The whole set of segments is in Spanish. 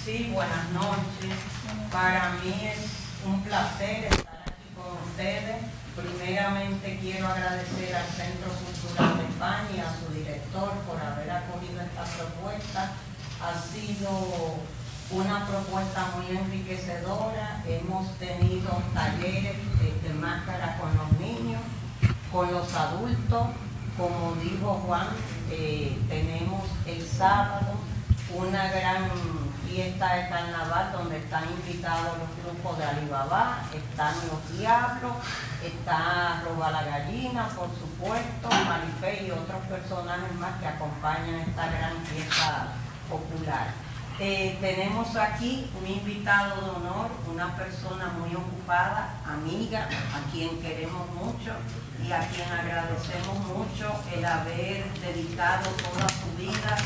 Sí, buenas noches. Para mí es un placer estar aquí con ustedes. Primeramente quiero agradecer al Centro Cultural de España y a su director por haber acogido esta propuesta. Ha sido una propuesta muy enriquecedora. Hemos tenido talleres de máscara con los niños, con los adultos. Como dijo Juan, tenemos el sábado una gran fiesta de carnaval donde están invitados los grupos de Alibaba, están los Diablos, está Roba la Gallina, por supuesto, Marifé y otros personajes más que acompañan esta gran fiesta popular. Tenemos aquí un invitado de honor, una persona muy ocupada, amiga, a quien queremos mucho y a quien agradecemos mucho el haber dedicado toda su vida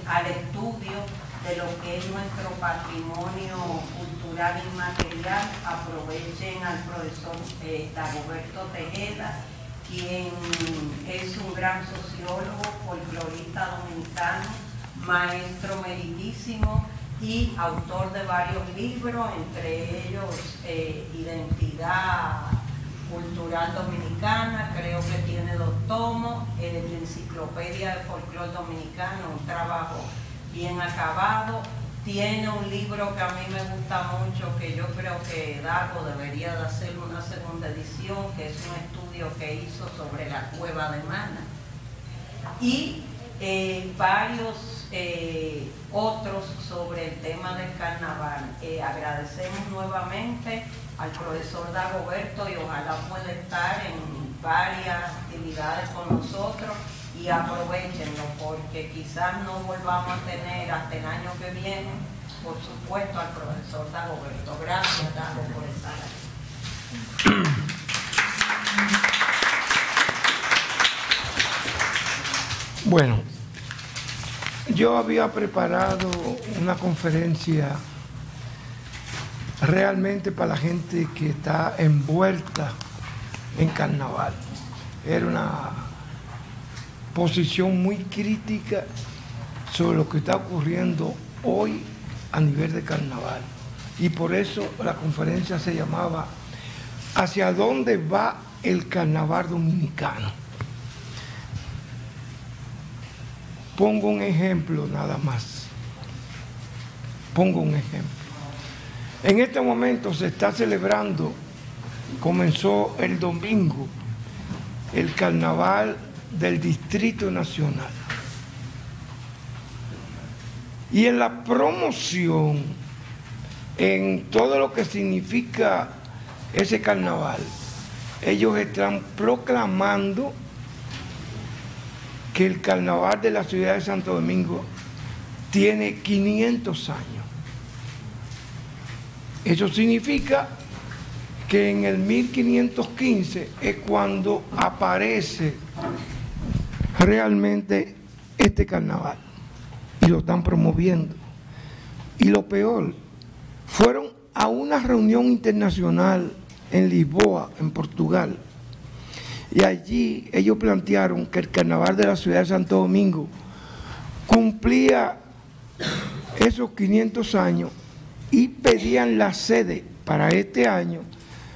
al estudio de lo que es nuestro patrimonio cultural inmaterial. Aprovechen al profesor Dagoberto Tejeda, quien es un gran sociólogo, folclorista dominicano, maestro meritísimo y autor de varios libros, entre ellos Identidad Cultural Dominicana, creo que tiene 2 tomos, Enciclopedia de Folclor Dominicano, un trabajo bien acabado. Tiene un libro que a mí me gusta mucho, que yo creo que Dago debería de hacer una segunda edición, que es un estudio que hizo sobre la cueva de Mana. Y varios otros sobre el tema del carnaval. Agradecemos nuevamente al profesor Dagoberto y ojalá pueda estar en varias actividades con nosotros y aprovechenlo porque quizás no volvamos a tener hasta el año que viene, por supuesto, al profesor Dagoberto. Gracias, Dago, por estar aquí. Bueno, yo había preparado una conferencia realmente para la gente que está envuelta en carnaval. Era una posición muy crítica sobre lo que está ocurriendo hoy a nivel de carnaval. Y por eso la conferencia se llamaba ¿Hacia dónde va el carnaval dominicano? Pongo un ejemplo nada más. Pongo un ejemplo. En este momento se está celebrando, comenzó el domingo, el carnaval del Distrito Nacional. Y en la promoción, en todo lo que significa ese carnaval, ellos están proclamando que el carnaval de la ciudad de Santo Domingo tiene 500 años. Eso significa que en el 1515 es cuando aparece realmente este carnaval y lo están promoviendo. Y lo peor, fueron a una reunión internacional en Lisboa, en Portugal, y allí ellos plantearon que el carnaval de la ciudad de Santo Domingo cumplía esos 500 años y pedían la sede para este año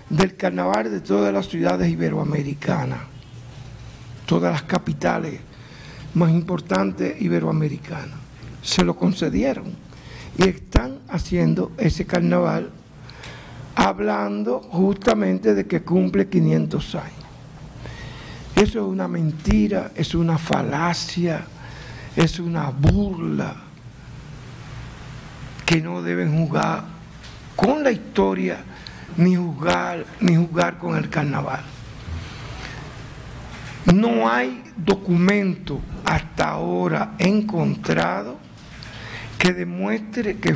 del carnaval de todas las ciudades iberoamericanas, todas las capitales más importantes iberoamericanas. Se lo concedieron y están haciendo ese carnaval hablando justamente de que cumple 500 años. Eso es una mentira, es una falacia, es una burla que no deben jugar con la historia ni jugar con el carnaval. No hay documento hasta ahora encontrado que demuestre que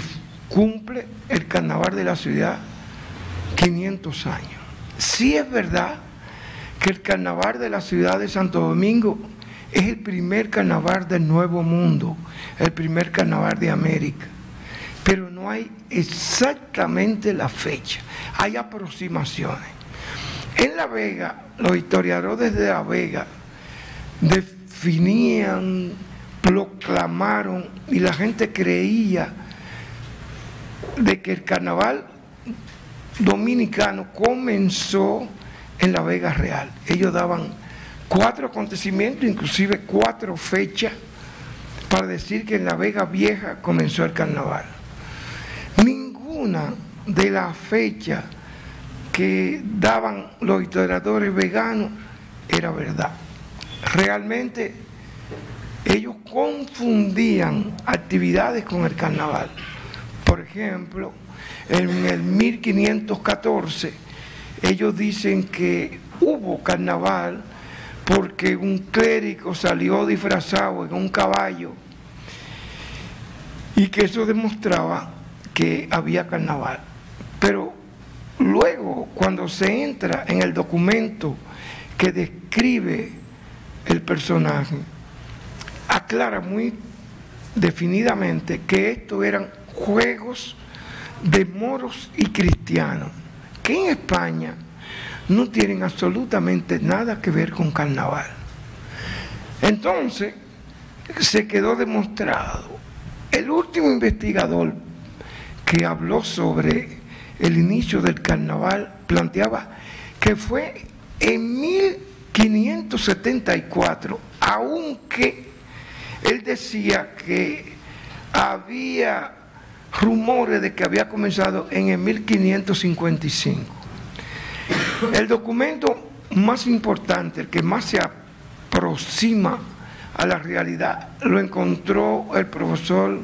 cumple el carnaval de la ciudad 500 años. Sí es verdad que el carnaval de la ciudad de Santo Domingo es el primer carnaval del Nuevo Mundo, el primer carnaval de América, pero no hay exactamente la fecha, hay aproximaciones. En La Vega, los historiadores de La Vega definían, proclamaron y la gente creía de que el carnaval dominicano comenzó en la Vega Real. Ellos daban 4 acontecimientos, inclusive 4 fechas, para decir que en la Vega Vieja comenzó el carnaval. Ninguna de las fechas que daban los historiadores veganos era verdad. Realmente ellos confundían actividades con el carnaval. Por ejemplo, en el 1514 ellos dicen que hubo carnaval porque un clérigo salió disfrazado en un caballo y que eso demostraba que había carnaval. Pero luego, cuando se entra en el documento que describe el personaje, aclara muy definidamente que estos eran juegos de moros y cristianos, que en España no tienen absolutamente nada que ver con carnaval. Entonces, se quedó demostrado. El último investigador que habló sobre el inicio del carnaval planteaba que fue en 1574, aunque él decía que había rumores de que había comenzado en el 1555. El documento más importante, el que más se aproxima a la realidad, lo encontró el profesor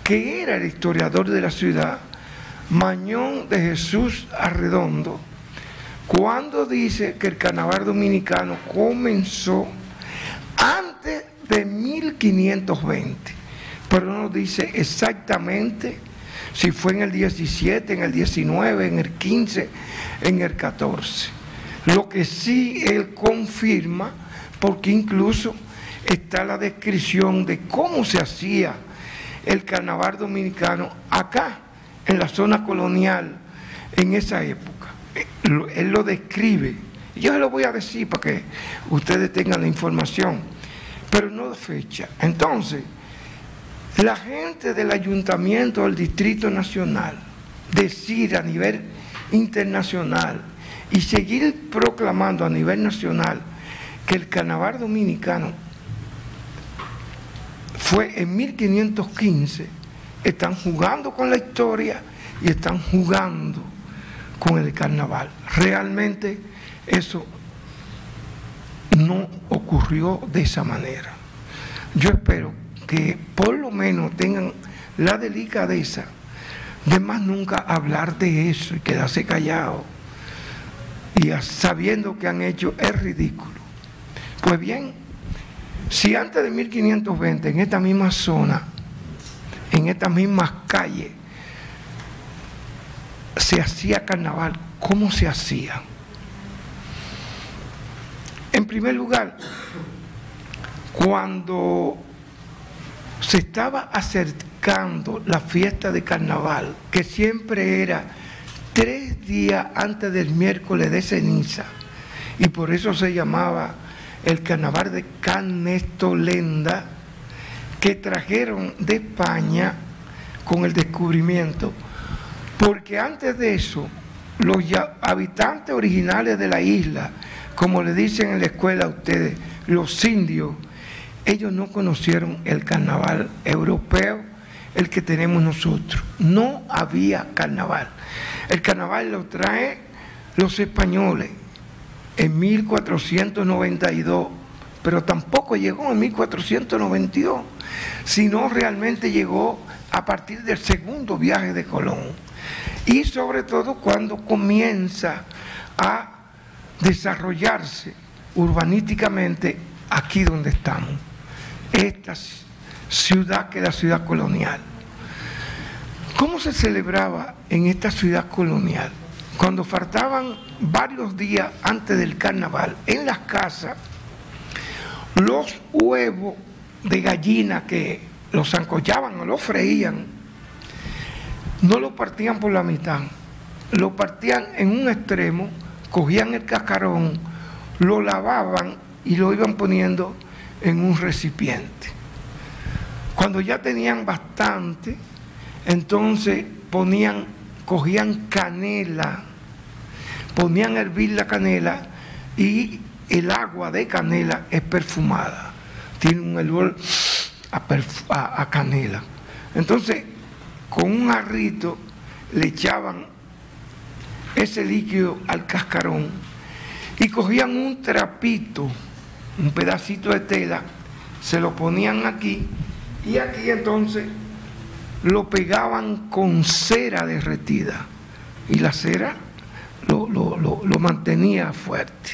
que era el historiador de la ciudad, Mañón de Jesús Arredondo, cuando dice que el carnaval dominicano comenzó antes de 1520, pero no dice exactamente si fue en el 17, en el 19, en el 15, en el 14. Lo que sí él confirma, porque incluso está la descripción de cómo se hacía el carnaval dominicano acá, en la zona colonial, en esa época. Él lo describe. Yo se lo voy a decir para que ustedes tengan la información, pero no de fecha. Entonces, la gente del Ayuntamiento del Distrito Nacional decir a nivel internacional y seguir proclamando a nivel nacional que el carnaval dominicano fue en 1515, están jugando con la historia y están jugando con el carnaval. Realmente eso no ocurrió de esa manera. Yo espero que por lo menos tengan la delicadeza de más nunca hablar de eso y quedarse callados y sabiendo que han hecho el ridículo. Pues bien, si antes de 1520 en esta misma zona, en estas mismas calles, se hacía carnaval, ¿cómo se hacía? En primer lugar, cuando se estaba acercando la fiesta de carnaval, que siempre era 3 días antes del miércoles de ceniza, y por eso se llamaba el carnaval de Canestolenda, que trajeron de España con el descubrimiento, porque antes de eso los habitantes originales de la isla, como le dicen en la escuela a ustedes, los indios, ellos no conocieron el carnaval europeo, el que tenemos nosotros. No había carnaval. El carnaval lo trae los españoles en 1492, pero tampoco llegó en 1492, sino realmente llegó a partir del segundo viaje de Colón. Y sobre todo cuando comienza a desarrollarse urbanísticamente aquí donde estamos, esta ciudad que es la ciudad colonial. ¿Cómo se celebraba en esta ciudad colonial? Cuando faltaban varios días antes del carnaval, en las casas, los huevos de gallina que los sancochaban o los freían, no lo partían por la mitad, lo partían en un extremo, cogían el cascarón, lo lavaban y lo iban poniendo en un recipiente. Cuando ya tenían bastante, entonces cogían canela, ponían a hervir la canela y el agua de canela es perfumada, tiene un olor a canela. Entonces, con un jarrito le echaban ese líquido al cascarón y cogían un trapito, un pedacito de tela, se lo ponían aquí y aquí entonces lo pegaban con cera derretida y la cera lo mantenía fuerte.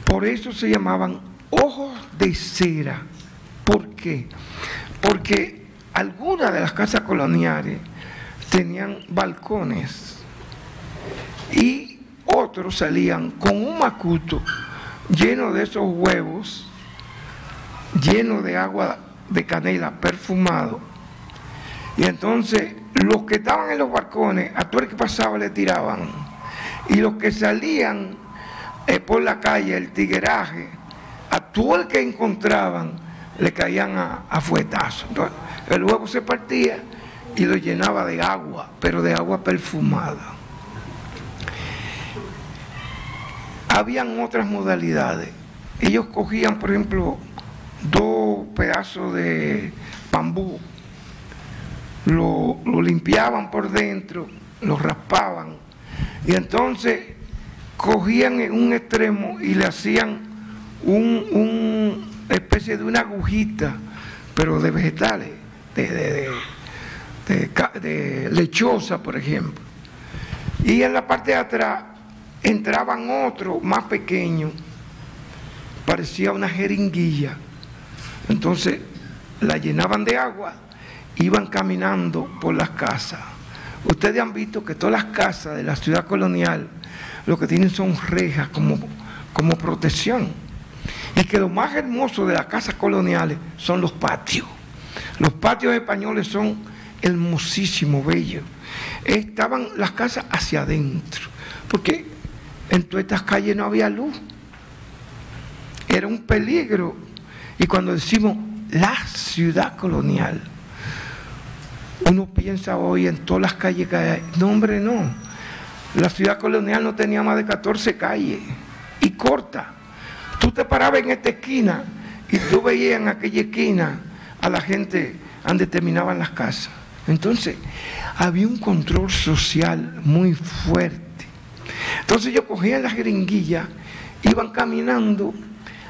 Por eso se llamaban ojos de cera. ¿Por qué? Porque algunas de las casas coloniales tenían balcones y otros salían con un macuto lleno de esos huevos, lleno de agua de canela perfumado. Y entonces los que estaban en los balcones, a todo el que pasaba le tiraban. Y los que salían por la calle, el tigueraje, a todo el que encontraban le caían a fuetazos. Entonces, el huevo se partía y lo llenaba de agua, pero de agua perfumada. Habían otras modalidades. Ellos cogían, por ejemplo, 2 pedazos de bambú, lo limpiaban por dentro, lo raspaban y entonces cogían en un extremo y le hacían una especie de una agujita, pero de vegetales, de lechosa, por ejemplo. Y en la parte de atrás entraban otros más pequeños, parecía una jeringuilla. Entonces la llenaban de agua, iban caminando por las casas. Ustedes han visto que todas las casas de la ciudad colonial lo que tienen son rejas como protección. Y que lo más hermoso de las casas coloniales son los patios. Los patios españoles son hermosísimos, bellos. Estaban las casas hacia adentro, porque en todas estas calles no había luz. Era un peligro. Y cuando decimos la ciudad colonial, uno piensa hoy en todas las calles que hay. No, hombre, no. La ciudad colonial no tenía más de 14 calles y corta. Tú te parabas en esta esquina y tú veías en aquella esquina a la gente donde terminaban las casas. Entonces, había un control social muy fuerte. Entonces yo cogía las jeringuillas, iban caminando.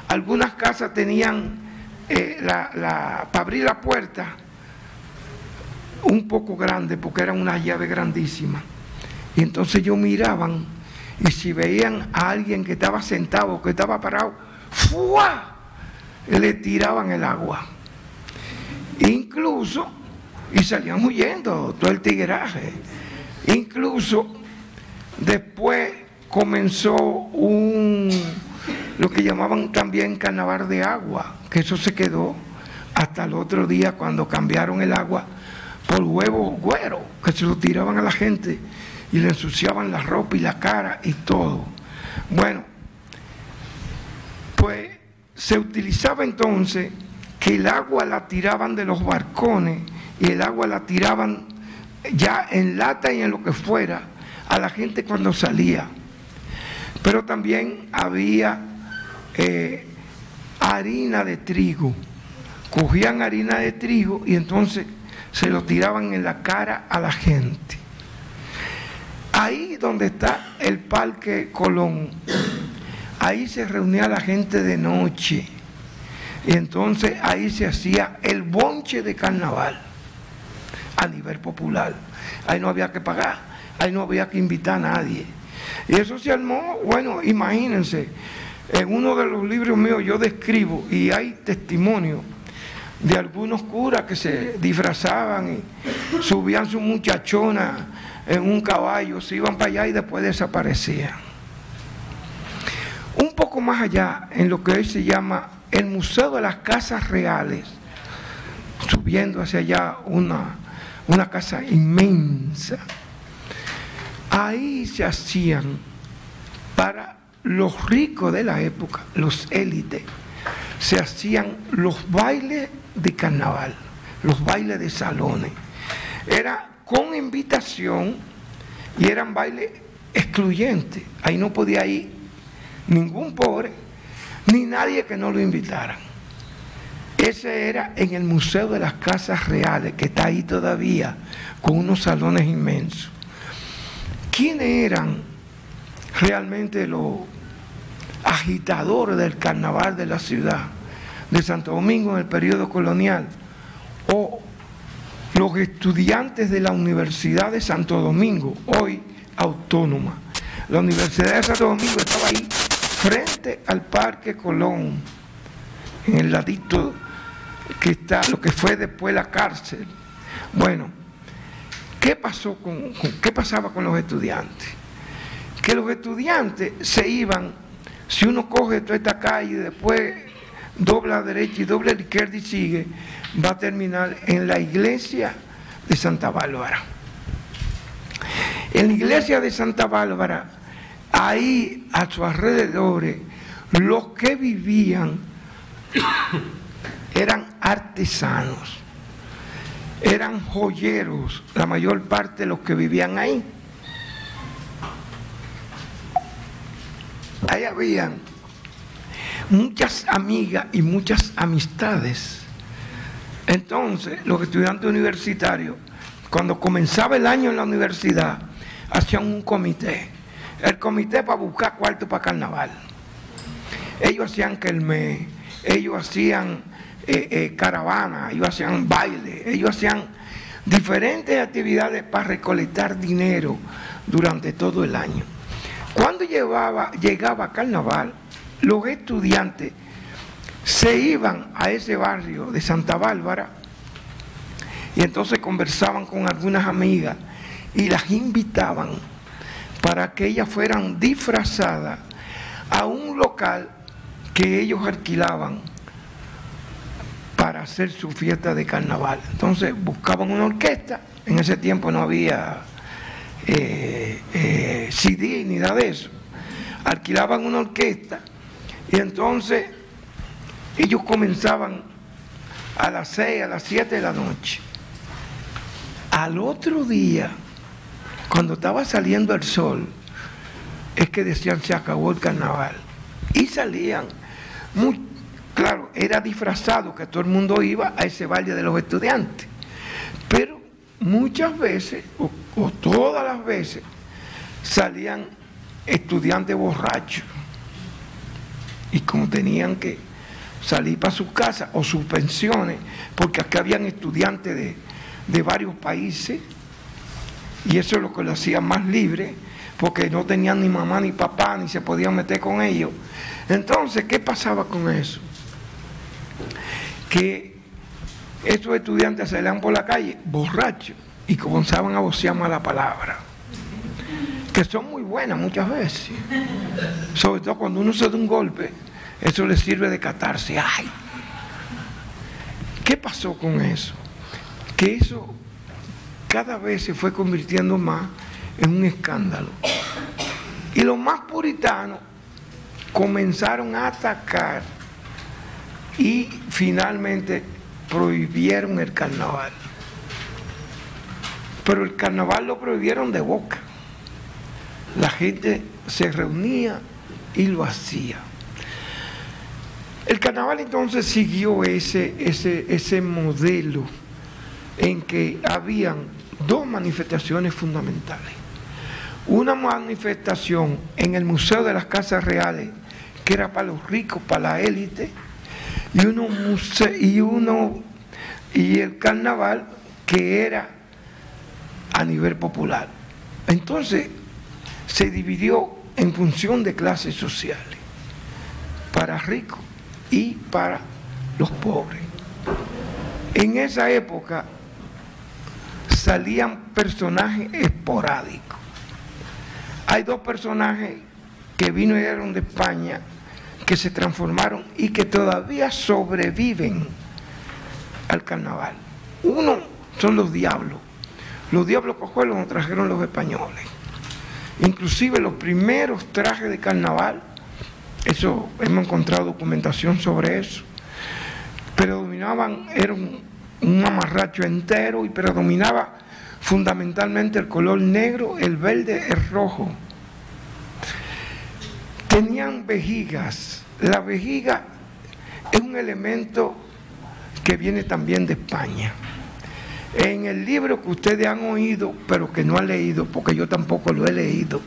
Algunas casas tenían para abrir la puerta un poco grande, porque eran unas llaves grandísimas. Y entonces ellos miraban, y si veían a alguien que estaba sentado, que estaba parado, ¡fua!, le tiraban el agua. Incluso, y salían huyendo, todo el tigueraje. Incluso, después comenzó lo que llamaban también carnaval de agua, que eso se quedó hasta el otro día cuando cambiaron el agua por huevos güeros, que se lo tiraban a la gente y le ensuciaban la ropa y la cara y todo. Bueno, pues se utilizaba entonces que el agua la tiraban de los balcones y el agua la tiraban ya en lata y en lo que fuera a la gente cuando salía. Pero también había harina de trigo. Cogían harina de trigo y entonces se lo tiraban en la cara a la gente. Ahí donde está el Parque Colón, ahí se reunía la gente de noche. Y entonces ahí se hacía el bonche de carnaval a nivel popular. Ahí no había que pagar, ahí no había que invitar a nadie. Y eso se armó, bueno, imagínense, en uno de los libros míos yo describo, y hay testimonio de algunos curas que se disfrazaban y subían su muchachona en un caballo, se iban para allá y después desaparecían. Un poco más allá, en lo que hoy se llama el Museo de las Casas Reales, subiendo hacia allá una casa inmensa, ahí se hacían para los ricos de la época, los élites, se hacían los bailes de carnaval, los bailes de salones. Era con invitación y eran bailes excluyentes. Ahí no podía ir ningún pobre ni nadie que no lo invitaran. Ese era en el Museo de las Casas Reales, que está ahí todavía, con unos salones inmensos. ¿Quiénes eran realmente los agitadores del carnaval de la ciudad de Santo Domingo en el periodo colonial? O los estudiantes de la Universidad de Santo Domingo, hoy autónoma. La Universidad de Santo Domingo estaba ahí frente al Parque Colón, en el ladito que está lo que fue después la cárcel. Bueno, ¿qué pasaba con los estudiantes? Que los estudiantes se iban, si uno coge toda esta calle y después dobla a la derecha y dobla a la izquierda y sigue, va a terminar en la iglesia de Santa Bárbara. En la iglesia de Santa Bárbara, ahí a sus alrededores, los que vivían eran artesanos, eran joyeros, la mayor parte de los que vivían ahí. Ahí habían muchas amigas y muchas amistades. Entonces, los estudiantes universitarios, cuando comenzaba el año en la universidad, hacían un comité. El comité para buscar cuarto para carnaval. Ellos hacían kermés, ellos hacían caravana, ellos hacían baile, ellos hacían diferentes actividades para recolectar dinero durante todo el año. Cuando llegaba carnaval, los estudiantes se iban a ese barrio de Santa Bárbara y entonces conversaban con algunas amigas y las invitaban para que ellas fueran disfrazadas a un local que ellos alquilaban para hacer su fiesta de carnaval. Entonces buscaban una orquesta, en ese tiempo no había CD ni nada de eso, alquilaban una orquesta y entonces ellos comenzaban a las 6, a las 7 de la noche. Al otro día, cuando estaba saliendo el sol, es que decían se acabó el carnaval. Y salían, claro, era disfrazado que todo el mundo iba a ese baile de los estudiantes. Pero muchas veces, o todas las veces, salían estudiantes borrachos. Y como tenían que salir para sus casas o sus pensiones, porque acá habían estudiantes de varios países, y eso es lo que lo hacía más libre, porque no tenían ni mamá ni papá, ni se podían meter con ellos. Entonces, ¿qué pasaba con eso? Que estos estudiantes salían por la calle borrachos y comenzaban a vocear mala palabra, que son muy buenas muchas veces, sobre todo cuando uno se da un golpe, eso le sirve de catarse. ¡Ay! ¿Qué pasó con eso? Que eso cada vez se fue convirtiendo más en un escándalo. Y los más puritanos comenzaron a atacar y finalmente prohibieron el carnaval. Pero el carnaval lo prohibieron de boca. La gente se reunía y lo hacía. El carnaval entonces siguió ese modelo en que habían dos manifestaciones fundamentales. Una manifestación en el Museo de las Casas Reales, que era para los ricos, para la élite, y el carnaval, que era a nivel popular. Entonces se dividió en función de clases sociales, para ricos y para los pobres. En esa época salían personajes esporádicos. Hay dos personajes que vinieron de España, que se transformaron y que todavía sobreviven al carnaval. Uno son los diablos. Los diablos cojuelos nos trajeron los españoles. Inclusive los primeros trajes de carnaval, eso hemos encontrado documentación sobre eso, predominaban, era un mamarracho entero y predominaba fundamentalmente el color negro, el verde, el rojo. Tenían vejigas. La vejiga es un elemento que viene también de España. En el libro que ustedes han oído, pero que no han leído, porque yo tampoco lo he leído,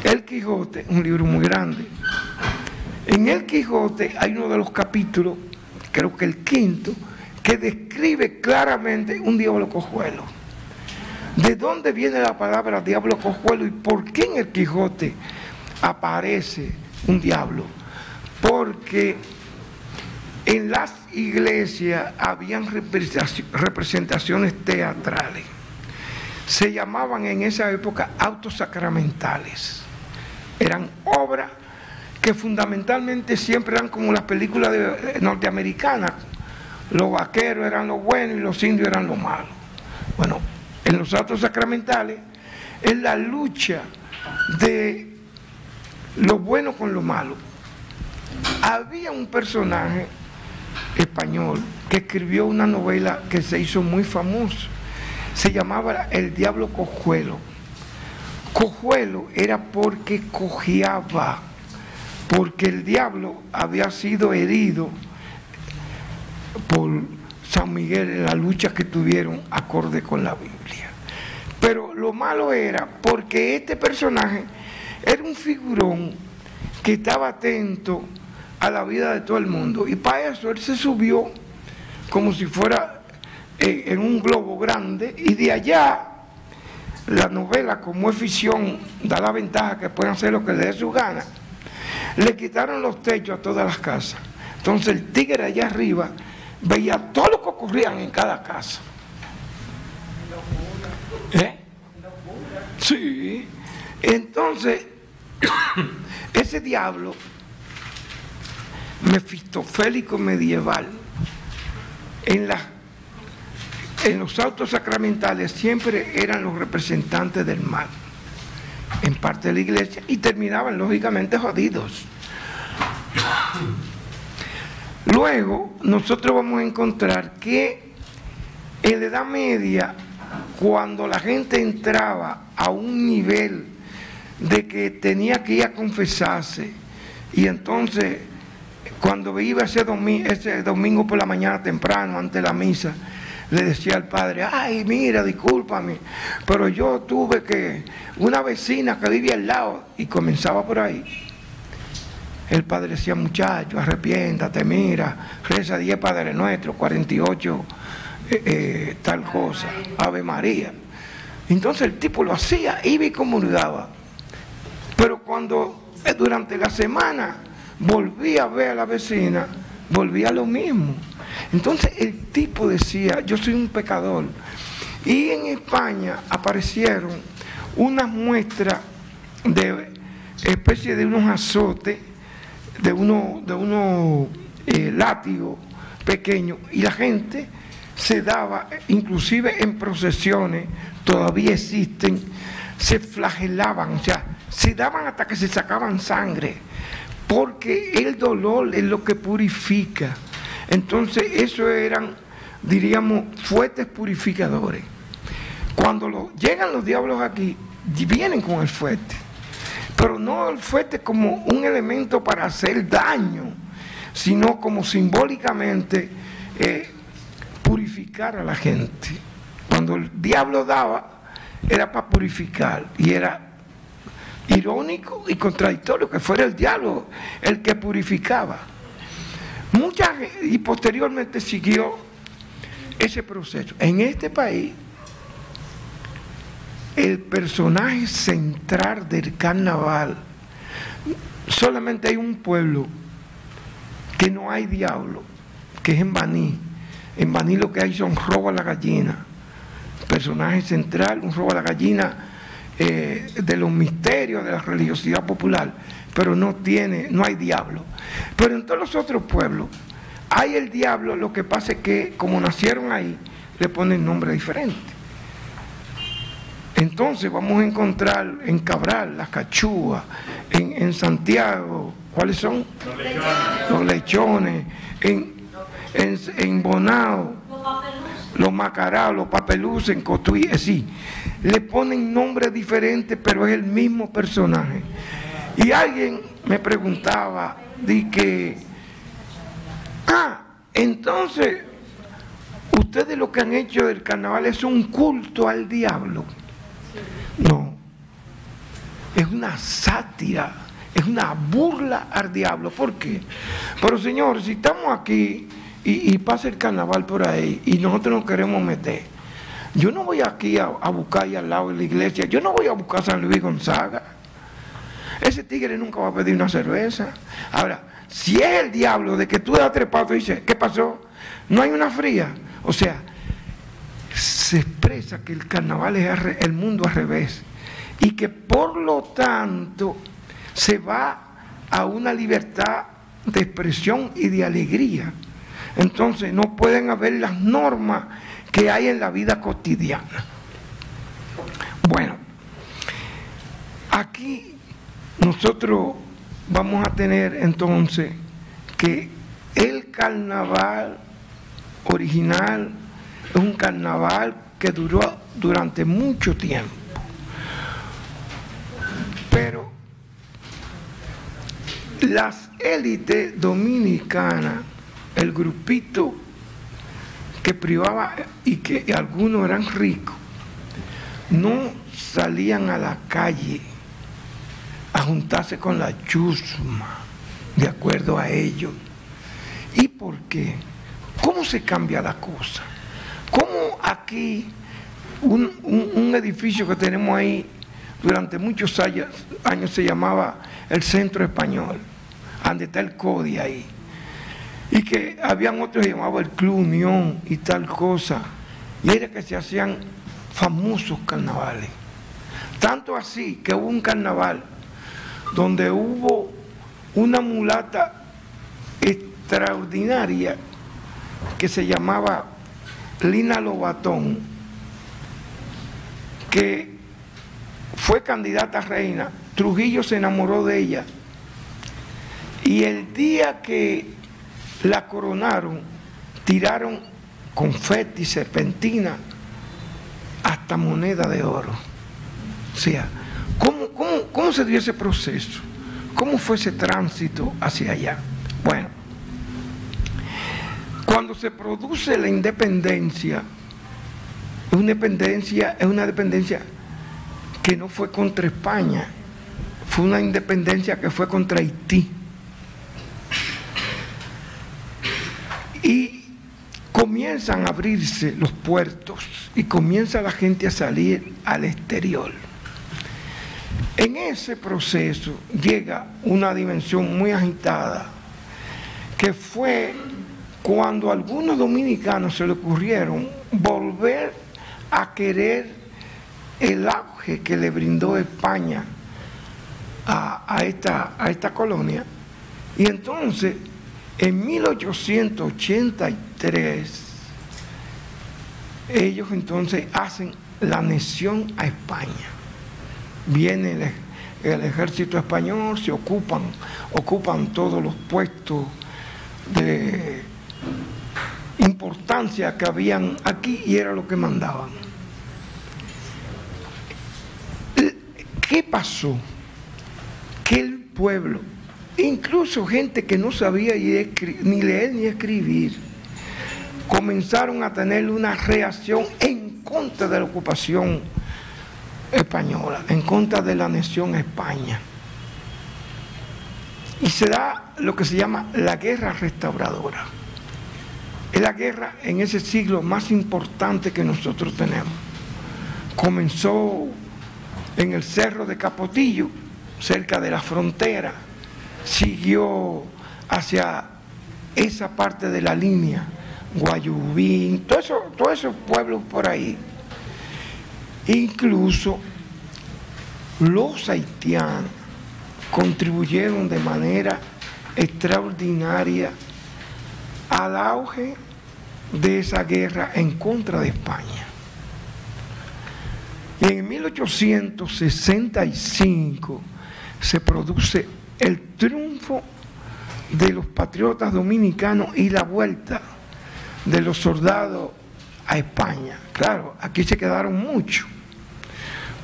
El Quijote, un libro muy grande. En El Quijote hay uno de los capítulos, creo que el quinto, que describe claramente un diablo cojuelo. ¿De dónde viene la palabra diablo cojuelo y por qué en El Quijote aparece un diablo? Porque en las iglesias habían representaciones teatrales. Se llamaban en esa época autos sacramentales. Eran obras que fundamentalmente siempre eran como las películas norteamericanas. Los vaqueros eran los buenos y los indios eran los malos. Bueno, en los autos sacramentales es la lucha de lo bueno con lo malo. Había un personaje español que escribió una novela que se hizo muy famosa. Se llamaba El Diablo Cojuelo. Cojuelo era porque cojeaba, porque el diablo había sido herido por San Miguel en la lucha que tuvieron acorde con la Biblia. Pero lo malo era porque este personaje era un figurón que estaba atento a la vida de todo el mundo, y para eso él se subió como si fuera en un globo grande, y de allá la novela, como es ficción, da la ventaja que pueden hacer lo que les dé su gana. Le quitaron los techos a todas las casas. Entonces el tigre allá arriba veía todo lo que ocurría en cada casa. Sí. Entonces ese diablo mefistofélico medieval en los autos sacramentales siempre eran los representantes del mal en parte de la iglesia, y terminaban lógicamente jodidos. Luego nosotros vamos a encontrar que en la Edad Media, cuando la gente entraba a un nivel de que tenía que ir a confesarse, y entonces cuando iba ese domingo por la mañana temprano, antes de la misa, le decía al padre: ay, mira, discúlpame, pero yo tuve que, una vecina que vivía al lado, y comenzaba por ahí. El padre decía: muchacho, arrepiéntate, mira, reza 10 Padre Nuestro, 48 tal cosa, Ave María. Entonces el tipo lo hacía, iba y comulgaba. Pero cuando durante la semana volvía a ver a la vecina, volvía a lo mismo. Entonces el tipo decía: yo soy un pecador. Y en España aparecieron unas muestras de especie de unos azotes, de unos látigos pequeños, y la gente se daba, inclusive en procesiones, todavía existen, se flagelaban, o sea, se daban hasta que se sacaban sangre, porque el dolor es lo que purifica. Entonces esos eran, diríamos, fuertes purificadores. Cuando llegan los diablos aquí, vienen con el fuerte, pero no el fuerte como un elemento para hacer daño, sino como simbólicamente purificar a la gente. Cuando el diablo daba, era para purificar, y era irónico y contradictorio que fuera el diablo el que purificaba. Y posteriormente siguió ese proceso. En este país, el personaje central del carnaval, solamente hay un pueblo que no hay diablo, que es en Baní. En Baní lo que hay son robo a la gallina. Personaje central, un robo a la gallina de los misterios de la religiosidad popular, pero no hay diablo. Pero en todos los otros pueblos hay el diablo, lo que pasa es que como nacieron ahí, le ponen nombre diferente. Entonces vamos a encontrar en Cabral, Las Cachúas, en Santiago, ¿cuáles son? Los lechones, en Bonao, los Macará, los Papeluces en Cotuí, sí, le ponen nombres diferentes, pero es el mismo personaje. Y alguien me preguntaba, de que, entonces, ustedes lo que han hecho del carnaval es un culto al diablo. No, es una sátira, es una burla al diablo. ¿Por qué? Pero señores, si estamos aquí y pasa el carnaval por ahí y nosotros nos queremos meter, yo no voy aquí a buscar ahí al lado de la iglesia, yo no voy a buscar a San Luis Gonzaga. Ese tigre nunca va a pedir una cerveza. Ahora, si es el diablo de que tú das 3 pasos y dices, ¿qué pasó? No hay una fría. O sea, se expresa que el carnaval es el mundo al revés y que por lo tanto se va a una libertad de expresión y de alegría. Entonces no pueden haber las normas que hay en la vida cotidiana. Bueno, aquí nosotros vamos a tener entonces que el carnaval original es un carnaval que duró durante mucho tiempo, pero las élites dominicanas, el grupito que privaba y que algunos eran ricos, no salían a la calle a juntarse con la chusma, de acuerdo a ellos. ¿Y por qué? ¿Cómo se cambia la cosa? ¿Cómo aquí un edificio que tenemos ahí durante muchos años se llamaba el Centro Español, donde está el CODI ahí, y que habían otros que llamaban el Club Unión y tal cosa, y era que se hacían famosos carnavales? Tanto así que hubo un carnaval donde hubo una mulata extraordinaria que se llamaba Lina Lobatón, que fue candidata a reina. Trujillo se enamoró de ella y el día que la coronaron tiraron confeti, serpentina, hasta moneda de oro. O sea, ¿cómo se dio ese proceso? ¿Cómo fue ese tránsito hacia allá? Bueno, cuando se produce la independencia, es una dependencia que no fue contra España, fue una independencia que fue contra Haití. Y comienzan a abrirse los puertos y comienza la gente a salir al exterior. En ese proceso llega una dimensión muy agitada, que fue cuando a algunos dominicanos se le ocurrieron volver a querer el auge que le brindó España a esta colonia. Y entonces, en 1883, ellos entonces hacen la anexión a España. Viene el ejército español, se ocupan todos los puestos de importancia que habían aquí y era lo que mandaban. ¿Qué pasó? Que el pueblo, incluso gente que no sabía ni leer ni escribir, comenzaron a tener una reacción en contra de la ocupación española, en contra de la anexión a España. Y se da lo que se llama la guerra restauradora. Es la guerra en ese siglo más importante que nosotros tenemos. Comenzó en el Cerro de Capotillo, cerca de la frontera, siguió hacia esa parte de la línea, Guayubín, todos esos pueblos por ahí. Incluso los haitianos contribuyeron de manera extraordinaria al auge de esa guerra en contra de España. Y en 1865 se produce el triunfo de los patriotas dominicanos y la vuelta de los soldados a España. Claro, aquí se quedaron muchos,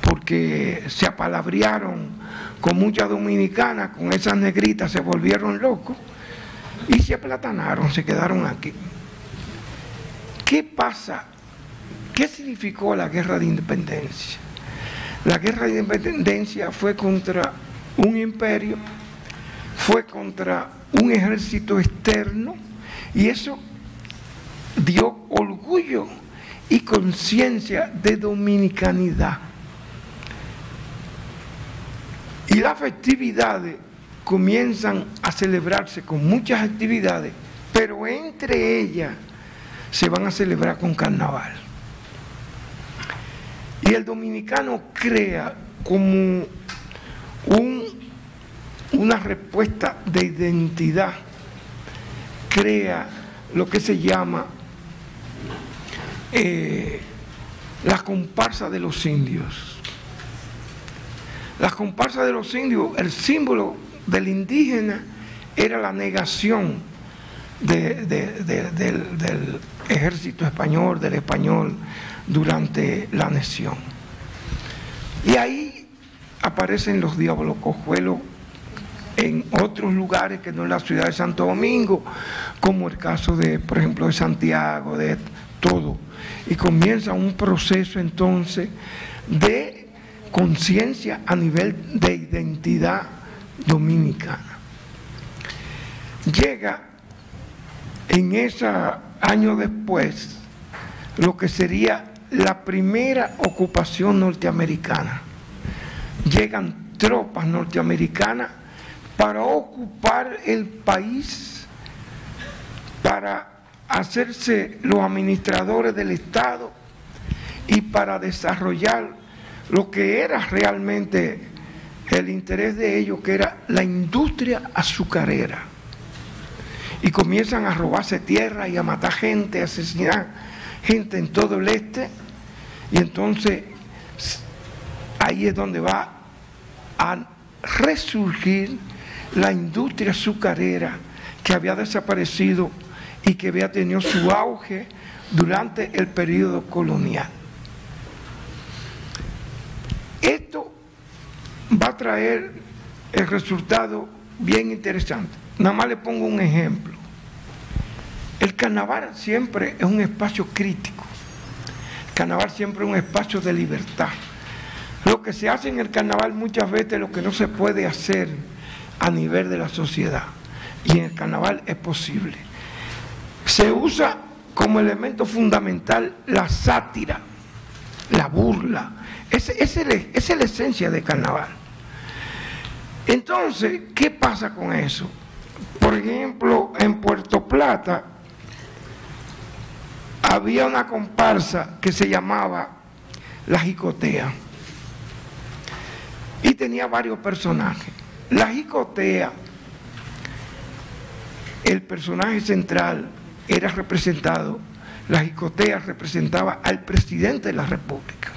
porque se apalabrearon con muchas dominicanas, con esas negritas se volvieron locos y se aplatanaron, se quedaron aquí. ¿Qué pasa? ¿Qué significó la guerra de independencia? La guerra de independencia fue contra un imperio, fue contra un ejército externo, y eso dio orgullo y conciencia de dominicanidad. Y las festividades comienzan a celebrarse con muchas actividades, pero entre ellas se van a celebrar con carnaval. Y el dominicano crea como una respuesta de identidad, crea lo que se llama la comparsa de los indios. La comparsa de los indios, el símbolo del indígena era la negación del ejército español, del español durante la anexión. Y ahí aparecen los diablos cojuelos en otros lugares que no en la ciudad de Santo Domingo, como el caso de, por ejemplo, de Santiago, de todo. Y comienza un proceso entonces de conciencia a nivel de identidad dominicana. Llega en ese año después lo que sería la primera ocupación norteamericana. Llegan tropas norteamericanas para ocupar el país, para hacerse los administradores del Estado y para desarrollar lo que era realmente el interés de ellos, que era la industria azucarera. Y comienzan a robarse tierra y a matar gente, a asesinar gente en todo el este, y entonces ahí es donde va a resurgir la industria azucarera que había desaparecido y que había tenido su auge durante el periodo colonial. Esto va a traer el resultado bien interesante. Nada más le pongo un ejemplo. El carnaval siempre es un espacio crítico. El carnaval siempre es un espacio de libertad. Lo que se hace en el carnaval muchas veces es lo que no se puede hacer a nivel de la sociedad. Y en el carnaval es posible. Se usa como elemento fundamental la sátira, la burla. Esa es la esencia del carnaval. Entonces, ¿qué pasa con eso? Por ejemplo, en Puerto Plata había una comparsa que se llamaba La Jicotea y tenía varios personajes. La Jicotea, el personaje central era representado, la Jicotea representaba al presidente de la República.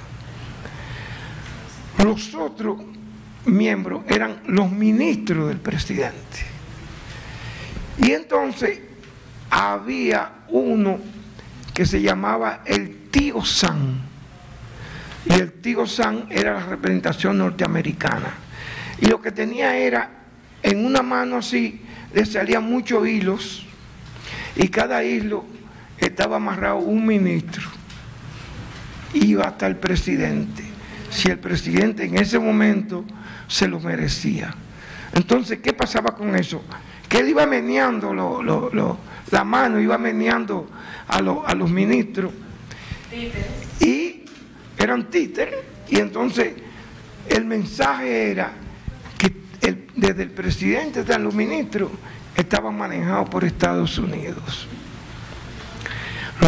Los otros miembros eran los ministros del presidente. Y entonces había uno que se llamaba el Tío San. Y el Tío San era la representación norteamericana. Y lo que tenía era, en una mano así, le salían muchos hilos, y cada hilo estaba amarrado un ministro. Iba hasta el presidente, si el presidente en ese momento se lo merecía. Entonces, ¿qué pasaba con eso? Que él iba meneando la mano, iba meneando a los ministros. Títeres. Y eran títeres. Y entonces el mensaje era que desde el presidente hasta los ministros estaban manejados por Estados Unidos.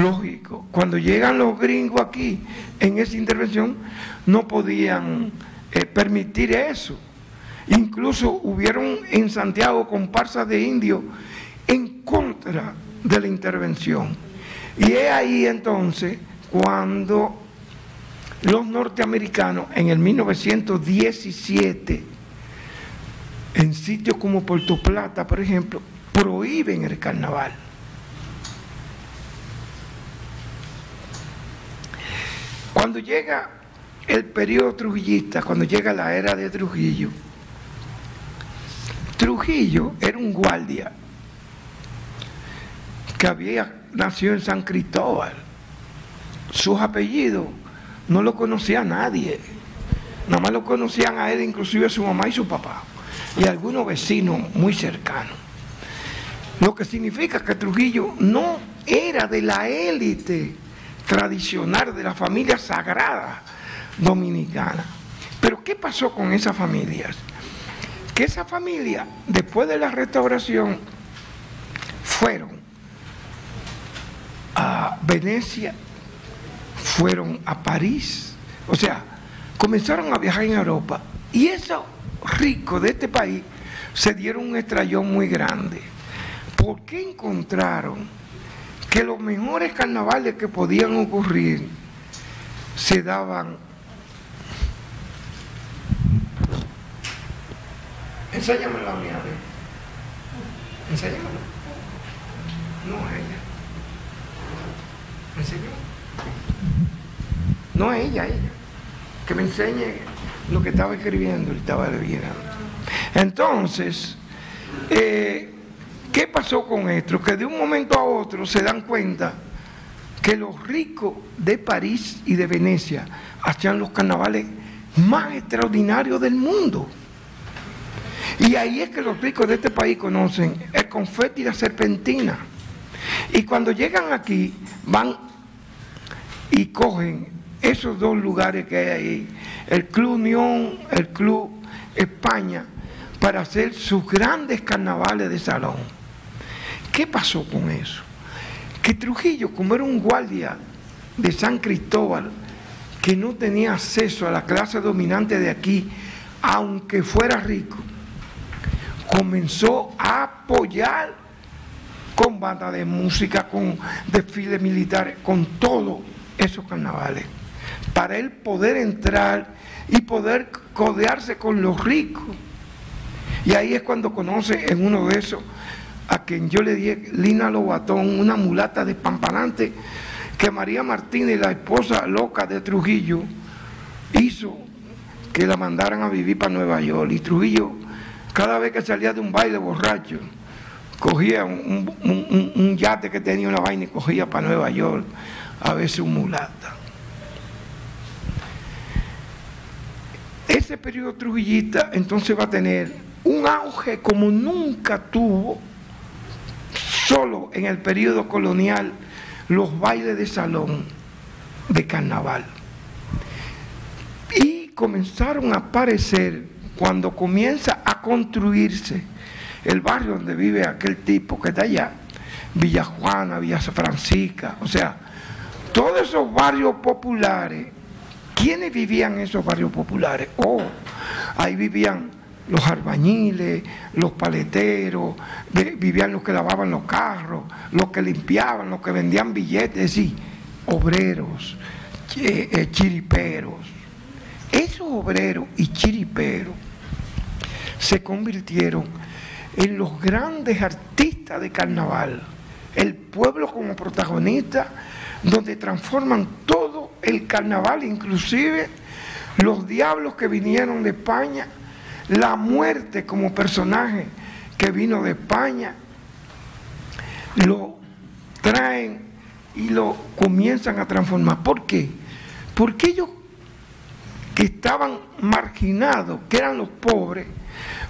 Lógico, cuando llegan los gringos aquí en esa intervención no podían permitir eso. Incluso hubieron en Santiago comparsas de indios en contra de la intervención. Y es ahí entonces cuando los norteamericanos en el 1917, en sitios como Puerto Plata, por ejemplo, prohíben el carnaval. Cuando llega el periodo trujillista, cuando llega la era de Trujillo, Trujillo era un guardia que había nacido en San Cristóbal. Sus apellidos no lo conocía nadie, nada más lo conocían a él, inclusive su mamá y su papá, y algunos vecinos muy cercanos. Lo que significa que Trujillo no era de la élite tradicional de la familia sagrada dominicana. Pero ¿qué pasó con esas familias? Que esa familia, después de la restauración, fueron a Venecia, fueron a París, o sea, comenzaron a viajar en Europa, y esos ricos de este país se dieron un estrellón muy grande, porque encontraron que los mejores carnavales que podían ocurrir se daban. Enséñamelo a mí, a ver. Enséñamelo. No es ella. ¿Me enseñó? No es ella. Que me enseñe lo que estaba escribiendo y estaba leyendo. Entonces, ¿qué pasó con esto? Que de un momento a otro se dan cuenta que los ricos de París y de Venecia hacían los carnavales más extraordinarios del mundo. Y ahí es que los ricos de este país conocen el confeti y la serpentina. Y cuando llegan aquí, van y cogen esos dos lugares que hay ahí, el Club Unión, el Club España, para hacer sus grandes carnavales de salón. ¿Qué pasó con eso? Que Trujillo, como era un guardia de San Cristóbal, que no tenía acceso a la clase dominante de aquí, aunque fuera rico, comenzó a apoyar con banda de música, con desfiles militares, con todos esos carnavales, para él poder entrar y poder codearse con los ricos. Y ahí es cuando conoce en uno de esos a quien yo le di Lina Lobatón, una mulata despampanante que María Martínez, la esposa loca de Trujillo, hizo que la mandaran a vivir para Nueva York. Y Trujillo, cada vez que salía de un baile borracho, cogía un yate que tenía una vaina y cogía para Nueva York a ver su mulata. Ese periodo trujillista entonces va a tener un auge como nunca tuvo solo en el periodo colonial los bailes de salón de carnaval. Y comenzaron a aparecer cuando comienza a construirse el barrio donde vive aquel tipo que está allá, Villa Juana, Villa Francisca, o sea, todos esos barrios populares. ¿Quiénes vivían en esos barrios populares? Oh, ahí vivían los albañiles, los paleteros, vivían los que lavaban los carros, los que limpiaban, los que vendían billetes, sí, obreros, chiriperos. Esos obreros y chiriperos se convirtieron en los grandes artistas de carnaval, el pueblo como protagonista, donde transforman todo el carnaval, inclusive los diablos que vinieron de España, la muerte como personaje que vino de España, lo traen y lo comienzan a transformar. ¿Por qué? Porque ellos que estaban marginados, que eran los pobres,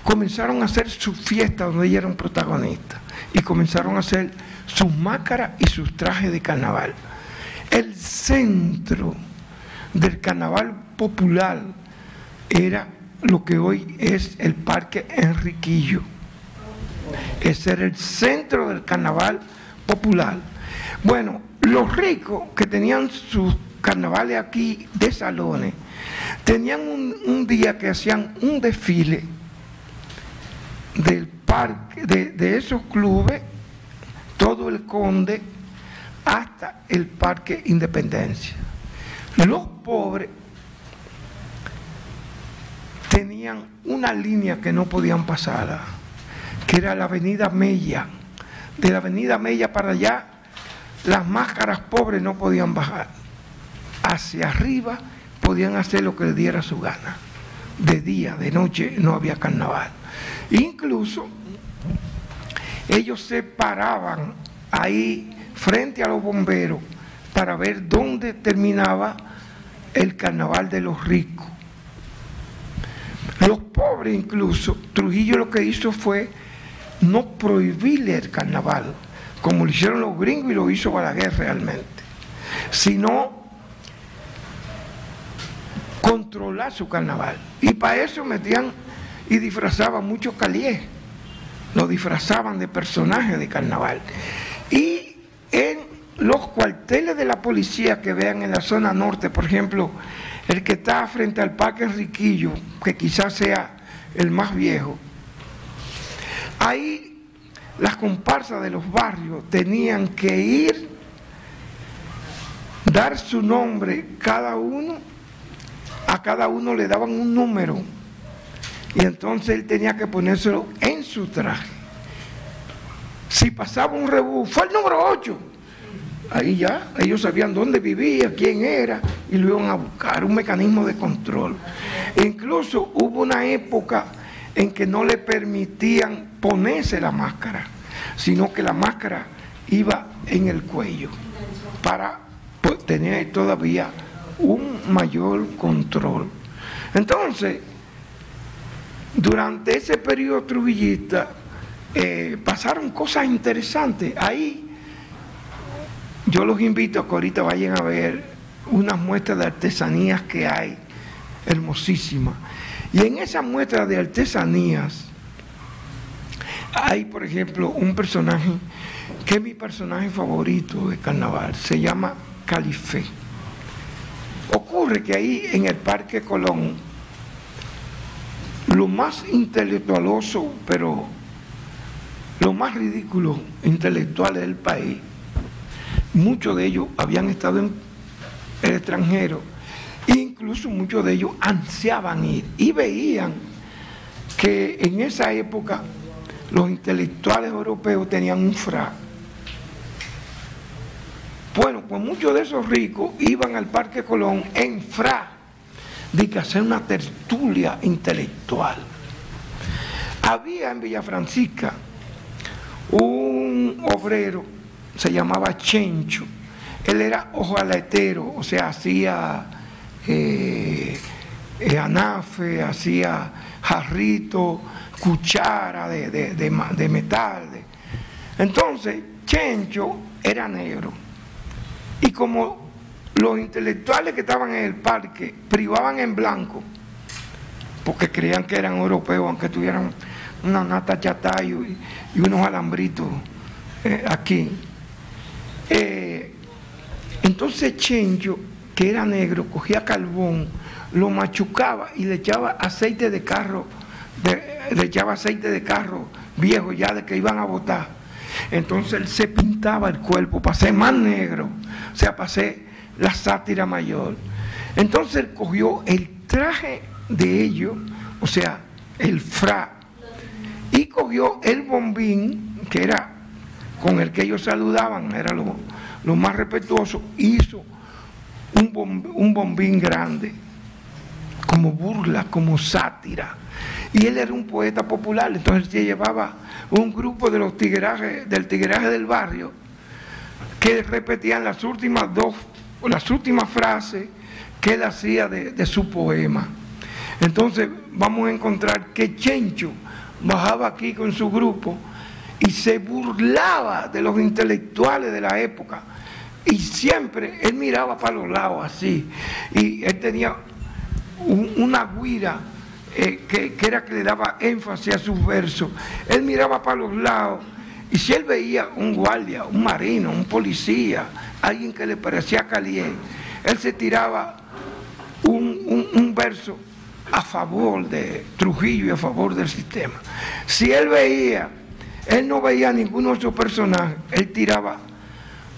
comenzaron a hacer sus fiestas donde ellos eran protagonistas y comenzaron a hacer sus máscaras y sus trajes de carnaval. El centro del carnaval popular era lo que hoy es el Parque Enriquillo. Ese era el centro del carnaval popular. Bueno, los ricos que tenían sus carnavales aquí de salones, tenían un día que hacían un desfile del parque, de esos clubes, todo el Conde, hasta el Parque Independencia. Los pobres tenían una línea que no podían pasar, que era la Avenida Mella. De la Avenida Mella para allá, las máscaras pobres no podían bajar. hacia arriba podían hacer lo que les diera su gana. De día, de noche no había carnaval. Incluso ellos se paraban ahí frente a los bomberos para ver dónde terminaba el carnaval de los ricos. Los pobres incluso, Trujillo lo que hizo fue no prohibirle el carnaval, como lo hicieron los gringos y lo hizo Balaguer realmente, sino controlar su carnaval. Y para eso metían y disfrazaban muchos caliés, lo disfrazaban de personajes de carnaval. Y en los cuarteles de la policía que vean en la zona norte, por ejemplo, el que está frente al Parque Riquillo, que quizás sea el más viejo, ahí las comparsas de los barrios tenían que ir, dar su nombre cada uno, a cada uno le daban un número, y entonces él tenía que ponérselo en su traje. Si pasaba un rebú, fue el número 8, ahí ya ellos sabían dónde vivía, quién era, y lo iban a buscar, un mecanismo de control. E incluso hubo una época en que no le permitían ponerse la máscara, sino que la máscara iba en el cuello para tener todavía un mayor control. Entonces, durante ese periodo trujillista pasaron cosas interesantes. Ahí yo los invito a que ahorita vayan a ver unas muestras de artesanías que hay, hermosísimas. Y en esas muestras de artesanías hay, por ejemplo, un personaje que es mi personaje favorito de carnaval, se llama Califé. Ocurre que ahí en el Parque Colón, lo más intelectualoso, pero lo más ridículo intelectuales del país, muchos de ellos habían estado en el extranjero, e incluso muchos de ellos ansiaban ir y veían que en esa época los intelectuales europeos tenían un frac. Bueno, pues muchos de esos ricos iban al Parque Colón en frac, de que hacer una tertulia intelectual. Había en Villa Francisca un obrero, se llamaba Chencho. Él era hojalatero, o sea, hacía anafe, hacía jarrito, cuchara de metal. Entonces, Chencho era negro. Y como los intelectuales que estaban en el parque privaban en blanco, porque creían que eran europeos, aunque tuvieran una nata chatayo y unos alambritos aquí. Entonces Chencho, que era negro, cogía carbón, lo machucaba y le echaba aceite de carro, viejo ya de que iban a botar. Entonces él se pintaba el cuerpo para ser más negro, o sea, para ser la sátira mayor. Entonces él cogió el traje de ellos, o sea, el frac, y cogió el bombín, que era con el que ellos saludaban, era lo más respetuoso, hizo un bombín grande, como burla, como sátira. Y él era un poeta popular, entonces se llevaba un grupo de los tiguerajes, del tigueraje del barrio, que repetían las últimas frases que él hacía de su poema. Entonces vamos a encontrar que Chencho bajaba aquí con su grupo y se burlaba de los intelectuales de la época, y siempre él miraba para los lados así, y él tenía una guira que era que le daba énfasis a sus versos. Él miraba para los lados, y si él veía un guardia, un marino, un policía, alguien que le parecía caliente, él se tiraba un verso a favor de Trujillo y a favor del sistema. Si él no veía a ninguno de esos personajes, él tiraba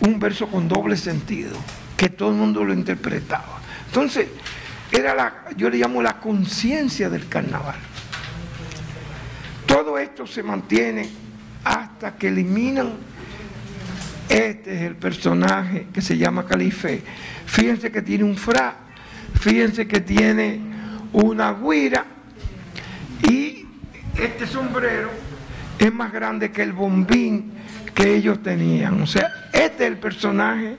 un verso con doble sentido, que todo el mundo lo interpretaba. Entonces, yo le llamo la conciencia del carnaval. Todo esto se mantiene hasta que eliminan Este es el personaje que se llama Calife. Fíjense que tiene un fra, fíjense que tiene una guira, y este sombrero es más grande que el bombín que ellos tenían. O sea, este es el personaje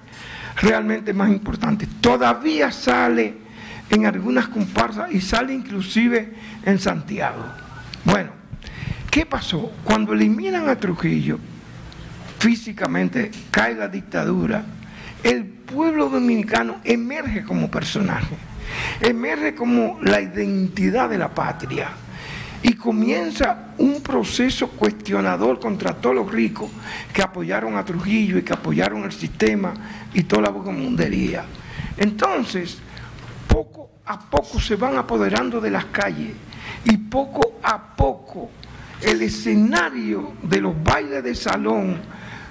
realmente más importante. Todavía sale en algunas comparsas y sale inclusive en Santiago. Bueno, ¿qué pasó? Cuando eliminan a Trujillo, físicamente cae la dictadura, el pueblo dominicano emerge como personaje, emerge como la identidad de la patria, y comienza un proceso cuestionador contra todos los ricos que apoyaron a Trujillo y que apoyaron el sistema y toda la vagabundería. Entonces, poco a poco se van apoderando de las calles, y poco a poco el escenario de los bailes de salón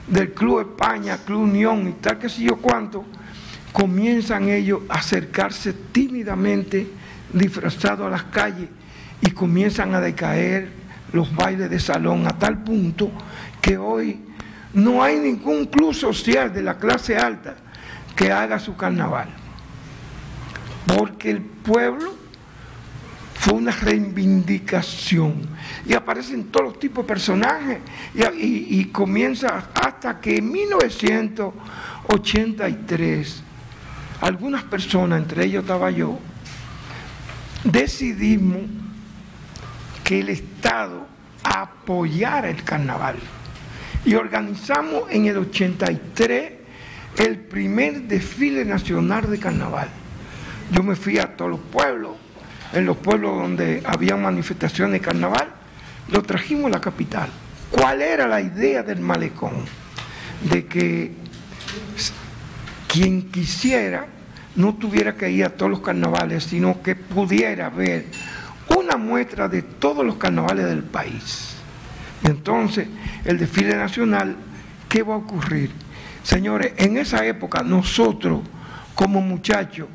del Club España, Club Unión y tal que sé yo cuánto, comienzan ellos a acercarse tímidamente disfrazados a las calles, y comienzan a decaer los bailes de salón a tal punto que hoy no hay ningún club social de la clase alta que haga su carnaval, porque el pueblo fue una reivindicación, y aparecen todos los tipos de personajes, y comienza hasta que en 1983 algunas personas, entre ellos estaba yo, decidimos que el Estado apoyara el carnaval, y organizamos en el 83 el primer desfile nacional de carnaval. Yo me fui a todos los pueblos, en los pueblos donde había manifestaciones de carnaval, lo trajimos a la capital. ¿Cuál era la idea del malecón? De que quien quisiera no tuviera que ir a todos los carnavales, sino que pudiera ver una muestra de todos los carnavales del país. Y entonces, el desfile nacional, ¿qué va a ocurrir? Señores, en esa época nosotros, como muchachos,